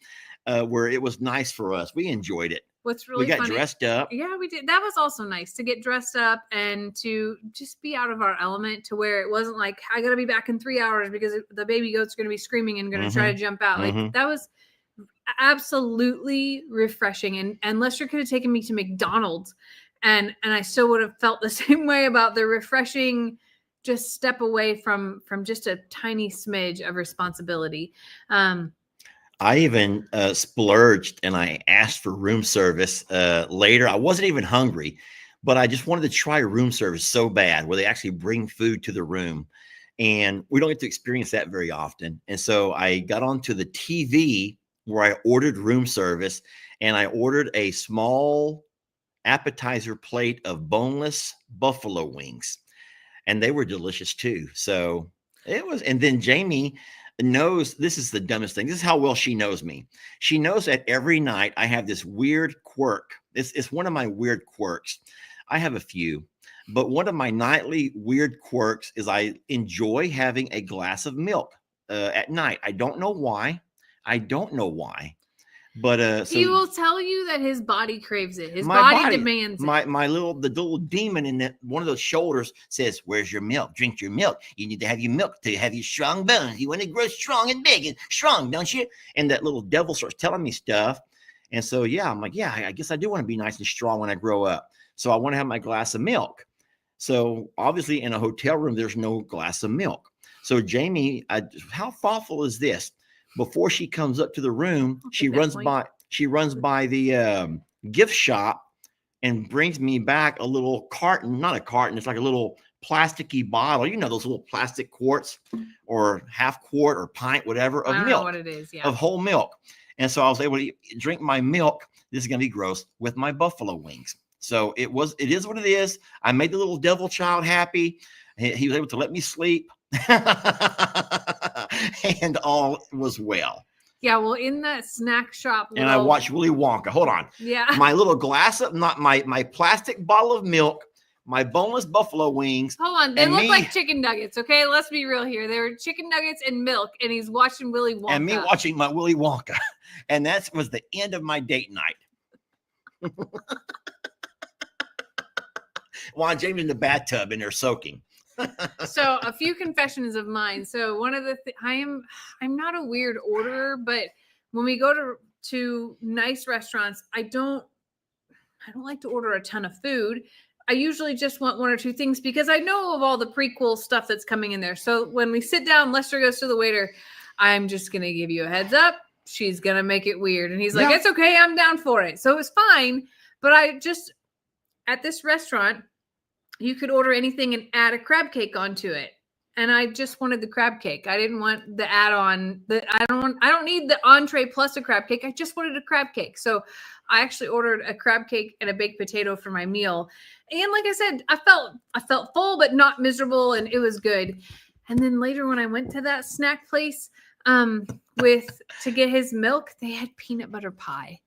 where it was nice for us. We enjoyed it. What's really funny, we got funny, dressed up. Yeah, we did. That was also nice to get dressed up and to just be out of our element, to where it wasn't like, I got to be back in 3 hours because the baby goat's going to be screaming and going to try to jump out. Like, that was absolutely refreshing. And Lester could have taken me to McDonald's, and I still would have felt the same way about the refreshing just step away from just a tiny smidge of responsibility. I even splurged, and I asked for room service later. I wasn't even hungry, but I just wanted to try room service so bad, where they actually bring food to the room. And we don't get to experience that very often. And so I got onto the TV where I ordered room service, and I ordered a small appetizer plate of boneless buffalo wings. And they were delicious too. So it was, and then Jamie knows, this is the dumbest thing. This is how well she knows me. She knows that every night I have this weird quirk. It's one of my weird quirks. I have a few, but one of my nightly weird quirks is I enjoy having a glass of milk at night. I don't know why. But so he will tell you that his body craves it. His body demands it. The little demon in one of those shoulders says, "Where's your milk? Drink your milk. You need to have your milk to have your strong bones. You want to grow strong and big and strong, don't you?" And that little devil starts telling me stuff. And so, yeah, I'm like, yeah, I guess I do want to be nice and strong when I grow up. So I want to have my glass of milk. So obviously in a hotel room, there's no glass of milk. So Jamie, how thoughtful is this? Before she comes up to the room, she runs by the gift shop and brings me back a little carton, not a carton, it's like a little plasticky bottle. You know, those little plastic quarts or half quart or pint, whatever, of milk. I don't know what it is, yeah. Of whole milk. And so I was able to drink my milk. This is going to be gross, with my buffalo wings. So it is what it is. I made the little devil child happy. He was able to let me sleep. And all was well. Yeah, well, in that snack shop, and I watched Willy Wonka. Hold on. Yeah. My little glass of, not my plastic bottle of milk, my boneless buffalo wings. Hold on. They look like chicken nuggets, okay? Let's be real here. They were chicken nuggets and milk, and he's watching Willy Wonka. And me watching my Willy Wonka. And that was the end of my date night. While James in the bathtub and they're soaking. So a few confessions of mine. So one of the I'm not a weird orderer, but when we go to nice restaurants, I don't like to order a ton of food. I usually just want one or two things because I know of all the prequel stuff that's coming in there. So when we sit down, Lester goes to the waiter. I'm just going to give you a heads up. she's going to make it weird. And he's like, Yeah. it's okay. I'm down for it. So it was fine. But at this restaurant, you could order anything and add a crab cake onto it. And I just wanted the crab cake. I didn't want the add-on. I don't need the entree plus a crab cake. I just wanted a crab cake. So I actually ordered a crab cake and a baked potato for my meal. And like I said, I felt full but not miserable, and it was good. And then later when I went to that snack place to get his milk, they had peanut butter pie.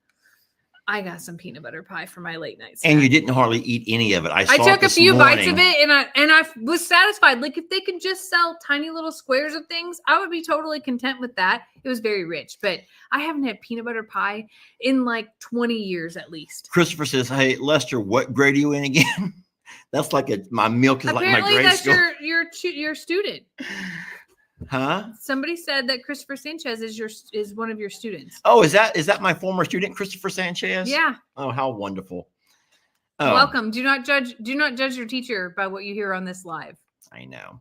I got some peanut butter pie for my late night snack. And you didn't hardly eat any of it. I took a few bites of it, and I was satisfied. Like, if they could just sell tiny little squares of things, I would be totally content with that. It was very rich, but I haven't had peanut butter pie in like 20 years at least. Christopher says, "Hey, Lester, what grade are you in again?" That's like my milk is Apparently, like my grade that's school. your student. Huh? Somebody said that Christopher Sanchez is one of your students. Oh, is that my former student, Christopher Sanchez? Yeah. Oh, how wonderful. Oh, welcome. Do not judge your teacher by what you hear on this live. I know.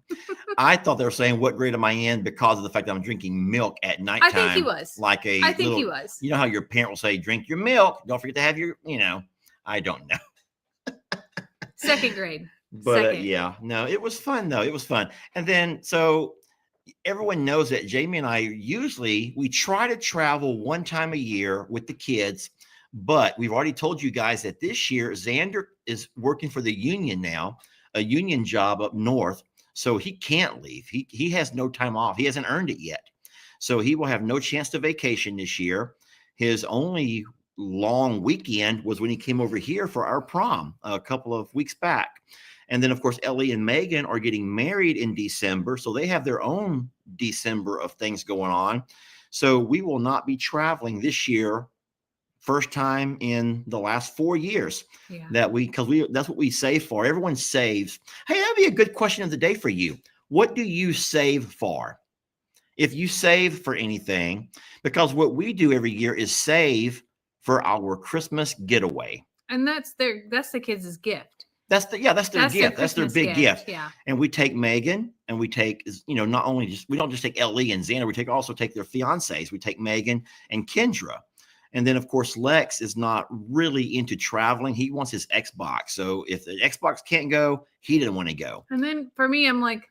I thought they were saying what grade am I in because of the fact that I'm drinking milk at nighttime. I think he was. I think he was. You know how your parent will say, drink your milk. Don't forget to have your, I don't know. Second grade. But yeah, no, it was fun though. It was fun. And then, so everyone knows that Jamie and I we try to travel one time a year with the kids, but we've already told you guys that this year Xander is working for the union now, a union job up north. So he can't leave. He has no time off. He hasn't earned it yet. So he will have no chance to vacation this year. His only long weekend was when he came over here for our prom a couple of weeks back. And then, of course, Ellie and Megan are getting married in December. So they have their own December of things going on. So we will not be traveling this year. First time in the last 4 years because that's what we save for. Everyone saves. Hey, that'd be a good question of the day for you. What do you save for? If you save for anything, because what we do every year is save for our Christmas getaway. And that's the kids' gift. That's their gift. That's their big gift. Yeah. And we take Megan and we take, not only we don't just take Ellie and Xander, we also take their fiancés. We take Megan and Kendra. And then, of course, Lex is not really into traveling. He wants his Xbox. So if the Xbox can't go, he didn't want to go. And then for me, I'm like,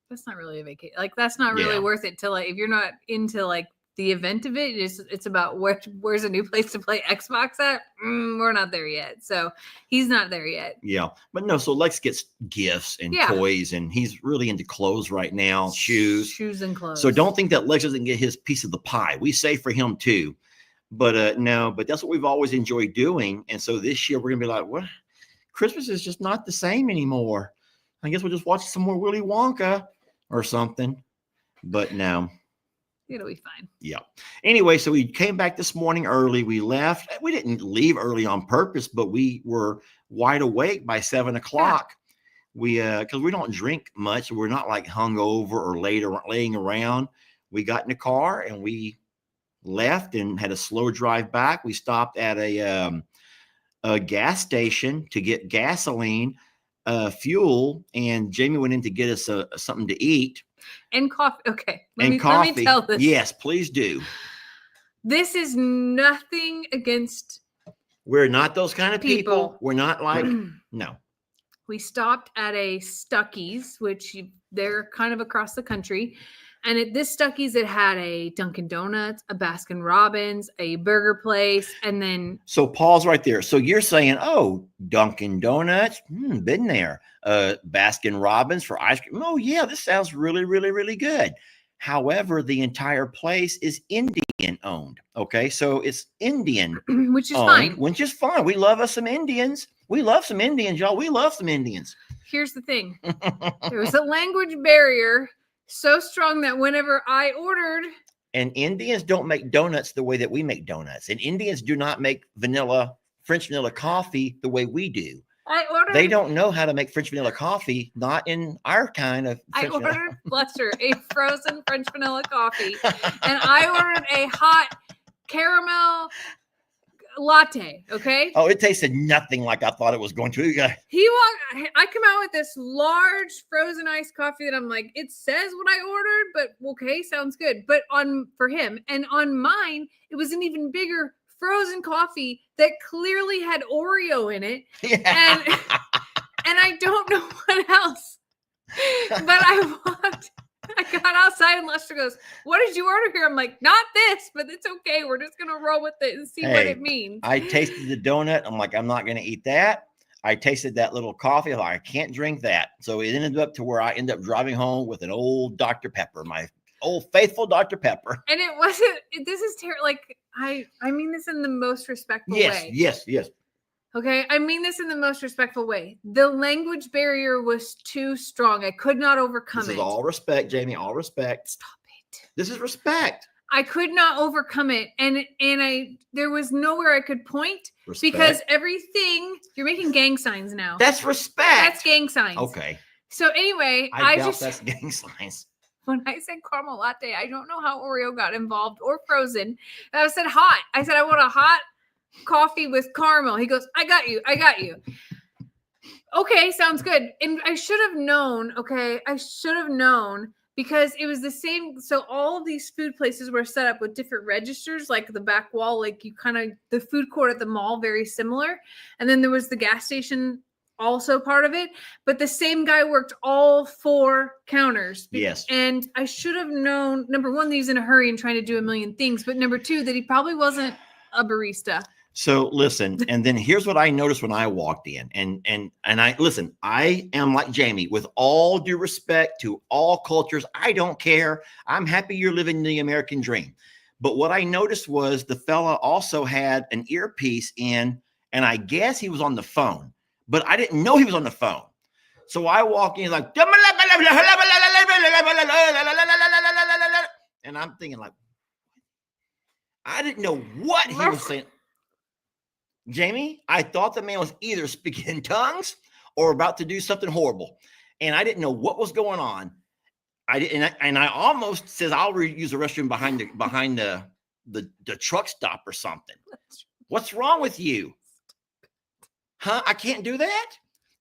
that's not really a vacation. Like, that's not really worth it to, like, if you're not into like the event of it, it's about where's a new place to play Xbox at. We're not there yet. So he's not there yet. Yeah. But no, so Lex gets gifts and toys, and he's really into clothes right now, shoes and clothes. So don't think that Lex doesn't get his piece of the pie. We save for him too. But no, but that's what we've always enjoyed doing. And so this year we're gonna be like, what? Christmas is just not the same anymore. I guess we'll just watch some more Willy Wonka or something. But no. It'll be fine. Yeah. Anyway, so we came back this morning early. We left. We didn't leave early on purpose, but we were wide awake by 7 o'clock. We because we don't drink much. We're not like hungover or laying around. We got in the car and we left and had a slow drive back. We stopped at a gas station to get gasoline, fuel, and Jamie went in to get us something to eat. And coffee. Okay. Let me tell this. Yes, please do. This is nothing against. We're not those kind of people. We're not like, no. We stopped at a Stuckey's, which they're kind of across the country. And at this Stuckey's, it had a Dunkin' Donuts, a Baskin Robbins, a burger place, and then. So pause right there. So you're saying, oh, Dunkin' Donuts, been there. Baskin Robbins for ice cream. Oh yeah, this sounds really, really, really good. However, the entire place is Indian owned. Okay, so it's Indian, which is fine. Which is fine. We love us some Indians. We love some Indians, y'all. We love some Indians. Here's the thing: there was a language barrier so strong that whenever I ordered, and Indians don't make donuts the way that we make donuts, and Indians do not make French vanilla coffee the way we do. They don't know how to make French vanilla coffee, not in our kind of. I ordered Lester a frozen French vanilla coffee, and I ordered a hot caramel latte. Okay. Oh, it tasted nothing like I thought it was going to. I come out with this large frozen iced coffee that I'm like, it says what I ordered, but okay, sounds good. But for him and on mine, it was an even bigger frozen coffee that clearly had Oreo in it. Yeah. And I don't know what else. But I got outside and Lester goes, "What did you order here?" I'm like, "Not this, but it's okay. We're just gonna roll with it and see what it means." I tasted the donut. I'm like, I'm not gonna eat that. I tasted that little coffee. I'm like, I can't drink that. So it ended up to where I ended up driving home with an old Dr. Pepper, my old faithful Dr. Pepper. And it wasn't. This is terrible. Like I mean this in the most respectful way. Yes. Okay, I mean this in the most respectful way. The language barrier was too strong. I could not overcome it. This is all respect, Jamie. All respect. Stop it. This is respect. I could not overcome it, and there was nowhere I could point because everything. You're making gang signs now. That's respect. That's gang signs. Okay. So anyway, I doubt that's gang signs. When I said caramel latte, I don't know how Oreo got involved or frozen. I said hot. I said I want a hot coffee with caramel. He goes, I got you. Okay, sounds good. And I should have known. Okay, I should have known because it was the same. So all of these food places were set up with different registers, like the back wall, like the food court at the mall, very similar. And then there was the gas station, also part of it. But the same guy worked all 4 counters. Yes. And I should have known, number one, that he's in a hurry and trying to do a million things. But number 2, that he probably wasn't a barista. So listen, and then here's what I noticed when I walked in, and I listen. I am like Jamie, with all due respect to all cultures. I don't care. I'm happy you're living the American dream. But what I noticed was the fella also had an earpiece in, and I guess he was on the phone, but I didn't know he was on the phone. So I walk in like, and I'm thinking like, I didn't know what he was saying. Jamie, I thought the man was either speaking in tongues or about to do something horrible. And I didn't know what was going on. I almost says, I'll use the restroom behind the truck stop or something. What's wrong with you? Huh? I can't do that?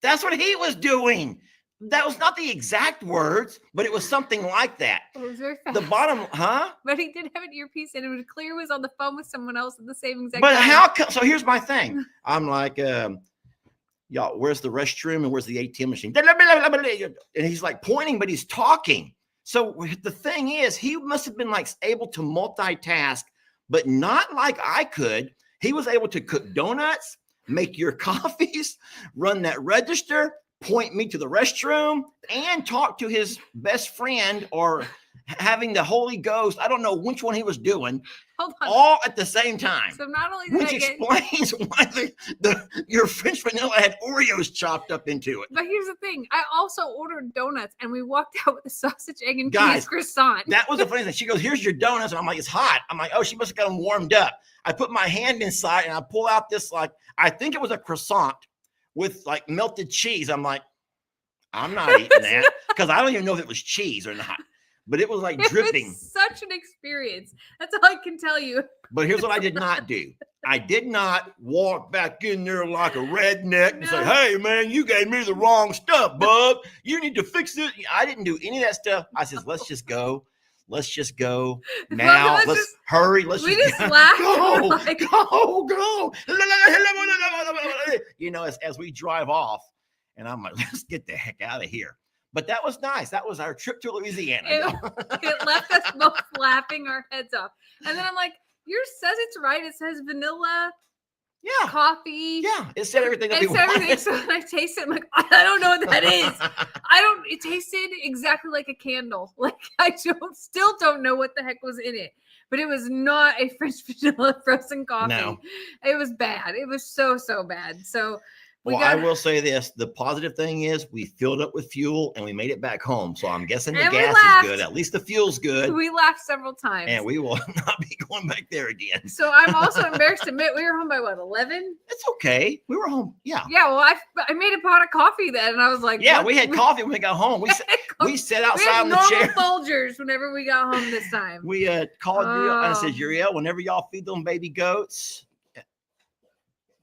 That's what he was doing. That was not the exact words, but it was something like that. It was very fast. The bottom, huh? But he did have an earpiece, and it was clear he was on the phone with someone else at the same exact But time. how come? So here's my thing. I'm like, y'all, where's the restroom and where's the ATM machine? And he's like pointing, but he's talking. So the thing is, he must have been like able to multitask, but not like I could. He was able to cook donuts, make your coffees, run that register, point me to the restroom, and talk to his best friend or having the Holy Ghost. I don't know which one he was doing. Hold on. All at the same time. So not only did Which explains why your French vanilla had Oreos chopped up into it. But here's the thing. I also ordered donuts, and we walked out with a sausage, egg, and Guys, cheese croissant. That was the funny thing. She goes, here's your donuts. And I'm like, it's hot. I'm like, oh, she must have got them warmed up. I put my hand inside, and I pull out this, like, I think it was a croissant with, like, melted cheese. I'm like, I'm not eating that because I don't even know if it was cheese or not. But it was like dripping. It was such an experience. That's all I can tell you. But here's what I did not do. I did not walk back in there like a redneck and say, hey, man, you gave me the wrong stuff, bub. You need to fix it. I didn't do any of that stuff. I said, let's just go. Let's just go now. Let's hurry. Let's just laughed. Go, like, go. You know, as we drive off, and I'm like, let's get the heck out of here. But that was nice. That was our trip to Louisiana. It left us both laughing our heads off. And then I'm like, yours says it's right. It says vanilla, coffee. Yeah, it said everything. It said everything. So when I taste it, I'm like, I don't know what that is. It tasted exactly like a candle. Like still don't know what the heck was in it. But it was not a French vanilla frozen coffee. No. It was bad. It was so bad. So I will say this. The positive thing is we filled up with fuel and we made it back home. So I'm guessing the gas is good. At least the fuel's good. We laughed several times. And we will not be going back there again. So I'm also embarrassed to admit we were home by what, 11? It's okay. We were home. Yeah. Yeah. Well, I made a pot of coffee then. And I was like, yeah, we had coffee when we got home. We sat outside on the chair. Folgers whenever we got home this time. We called Uriel and I said, Uriel, whenever y'all feed them baby goats,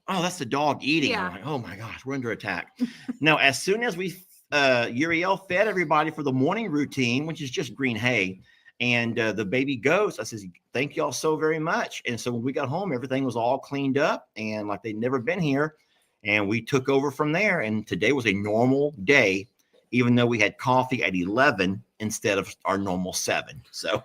oh, that's the dog eating. Yeah. I'm like, oh my gosh, we're under attack. Now, as soon as we Uriel fed everybody for the morning routine, which is just green hay, and the baby goes, I says, thank y'all so very much. And so when we got home, everything was all cleaned up and like they'd never been here. And we took over from there. And today was a normal day, even though we had coffee at 11 instead of our normal 7. So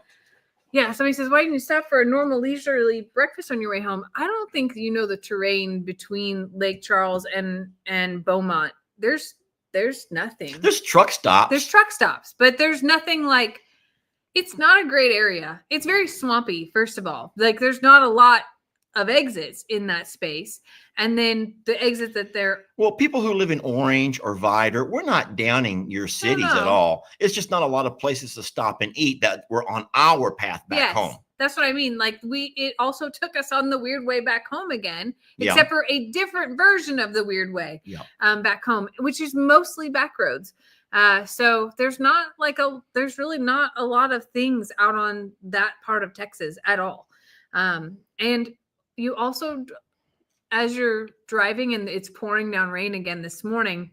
yeah, somebody says, why didn't you stop for a normal leisurely breakfast on your way home? I don't think you know the terrain between Lake Charles and Beaumont. There's nothing. There's truck stops. There's truck stops, but there's nothing like, it's not a great area. It's very swampy, first of all. Like there's not a lot of exits in that space. And then the exit that they're... Well, people who live in Orange or Vidor, we're not downing your cities no. at all. It's just not a lot of places to stop and eat that were on our path back home. That's what I mean. Like it also took us on the weird way back home again, Yeah. except for a different version of the weird way back home, which is mostly back roads. So there's really not a lot of things out on that part of Texas at all. And you also, as you're driving and it's pouring down rain again this morning,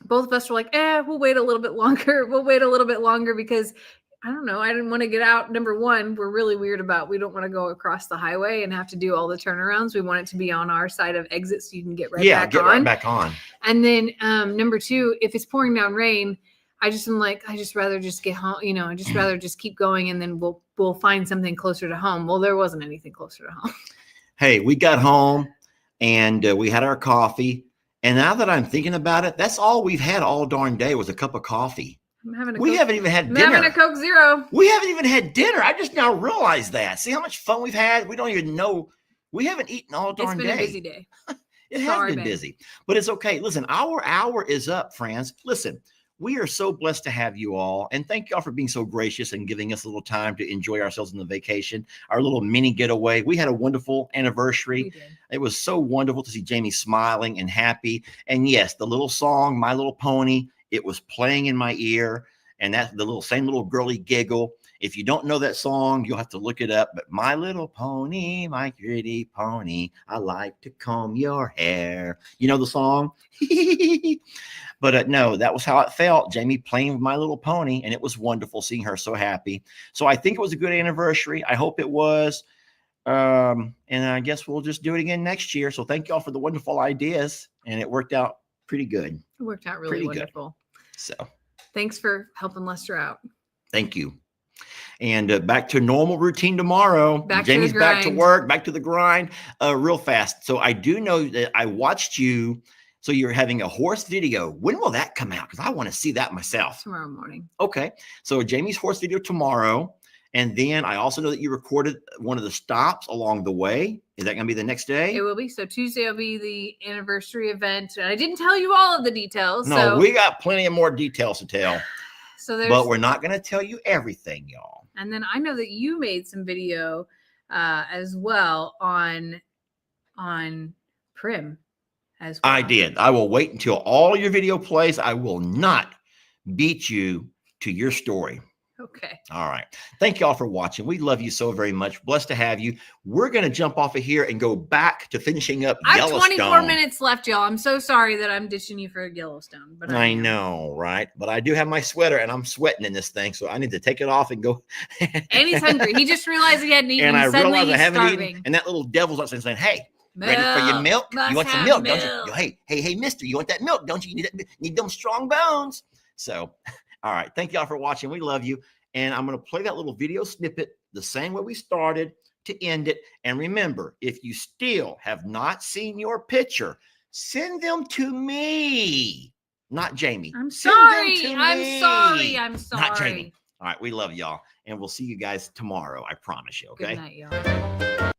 both of us were like, we'll wait a little bit longer. We'll wait a little bit longer because I don't know. I didn't want to get out. Number one, we're really weird about, we don't want to go across the highway and have to do all the turnarounds. We want it to be on our side of exit so you can get right back on. And then number two, if it's pouring down rain, I just rather just get home, I just rather just keep going and then we'll find something closer to home. Well, there wasn't anything closer to home. Hey, we got home and we had our coffee. And now that I'm thinking about it, that's all we've had all darn day was a cup of coffee. We haven't even had dinner. I'm having a Coke Zero. We haven't even had dinner. I just now realized that. See how much fun we've had? We don't even know. We haven't eaten all darn day. It's been a busy day. It has been busy, but it's okay. Listen, our hour is up, friends. Listen, we are so blessed to have you all. And thank y'all for being so gracious and giving us a little time to enjoy ourselves in the vacation, our little mini getaway. We had a wonderful anniversary. It was so wonderful to see Jamie smiling and happy. And yes, the little song, My Little Pony, it was playing in my ear. And that's the same little girly giggle. If you don't know that song, you'll have to look it up. But my little pony, my pretty pony, I like to comb your hair. You know the song? But no, that was how it felt. Jamie playing with My Little Pony, and it was wonderful seeing her so happy. So I think it was a good anniversary. I hope it was. And I guess we'll just do it again next year. So thank y'all for the wonderful ideas, and it worked out pretty good. It worked out really wonderful. So thanks for helping Lester out. Thank you. And back to normal routine tomorrow. Jamie's back to work, back to the grind real fast. So I do know that I watched you. So you're having a horse video. When will that come out? Because I want to see that myself. Tomorrow morning. Okay. So Jamie's horse video tomorrow. And then I also know that you recorded one of the stops along the way. Is that going to be the next day? It will be. So Tuesday will be the anniversary event. And I didn't tell you all of the details. No, we got plenty of more details to tell. But we're not going to tell you everything, y'all. And then I know that you made some video as well on Prim as well. I did. I will wait until all your video plays. I will not beat you to your story. Okay. All right. Thank y'all for watching. We love you so very much. Blessed to have you. We're going to jump off of here and go back to finishing up Yellowstone. I have 24 minutes left, y'all. I'm so sorry that I'm ditching you for Yellowstone. But I know, right? But I do have my sweater and I'm sweating in this thing. So I need to take it off and go. And he's hungry. He just realized he hadn't eaten. And I realized I haven't eaten. And that little devil's outside saying, hey, milk, ready for your milk? You want some milk, milk. Don't you? Hey, mister, you want that milk, don't you? You need them strong bones. So, all right. Thank y'all for watching. We love you. And I'm going to play that little video snippet the same way we started to end it. And remember, if you still have not seen your picture, send them to me, not Jamie. I'm sorry. I'm sorry. Not Jamie. All right. We love y'all. And we'll see you guys tomorrow. I promise you. Okay. Good night, y'all.